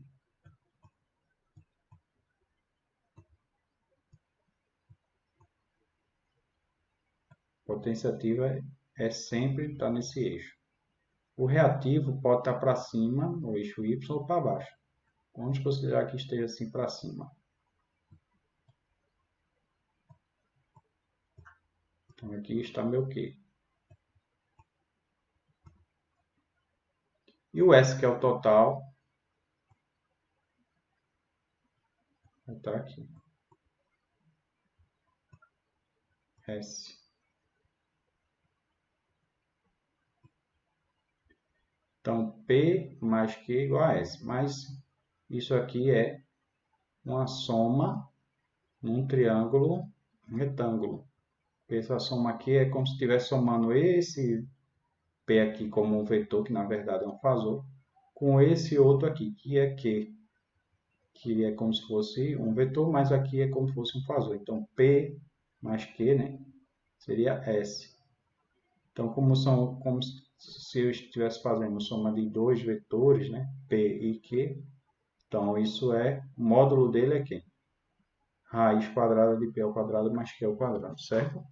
potência ativa é sempre estar nesse eixo. O reativo pode estar para cima, no eixo Y, ou para baixo. Vamos considerar que esteja assim para cima. Então, aqui está meu Q. E o S, que é o total, vai estar aqui. S. Então, P mais Q igual a S. Mas isso aqui é uma soma num triângulo retângulo. Essa soma aqui é como se estivesse somando esse P aqui como um vetor, que na verdade é um fasor, com esse outro aqui, que é Q, que é como se fosse um vetor, mas aqui é como se fosse um fasor. Então, P mais Q, né, seria S. Então, como se eu estivesse fazendo soma de dois vetores, né, P e Q, então isso o módulo dele é Q. Raiz quadrada de P ao quadrado mais Q ao quadrado, certo?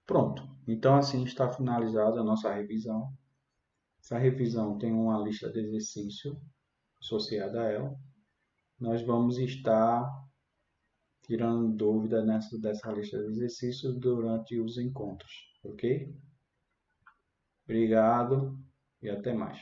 Pronto. Então, assim está finalizada a nossa revisão. Essa revisão tem uma lista de exercícios associada a ela. Nós vamos estar tirando dúvida dessa lista de exercícios durante os encontros, ok? Obrigado e até mais.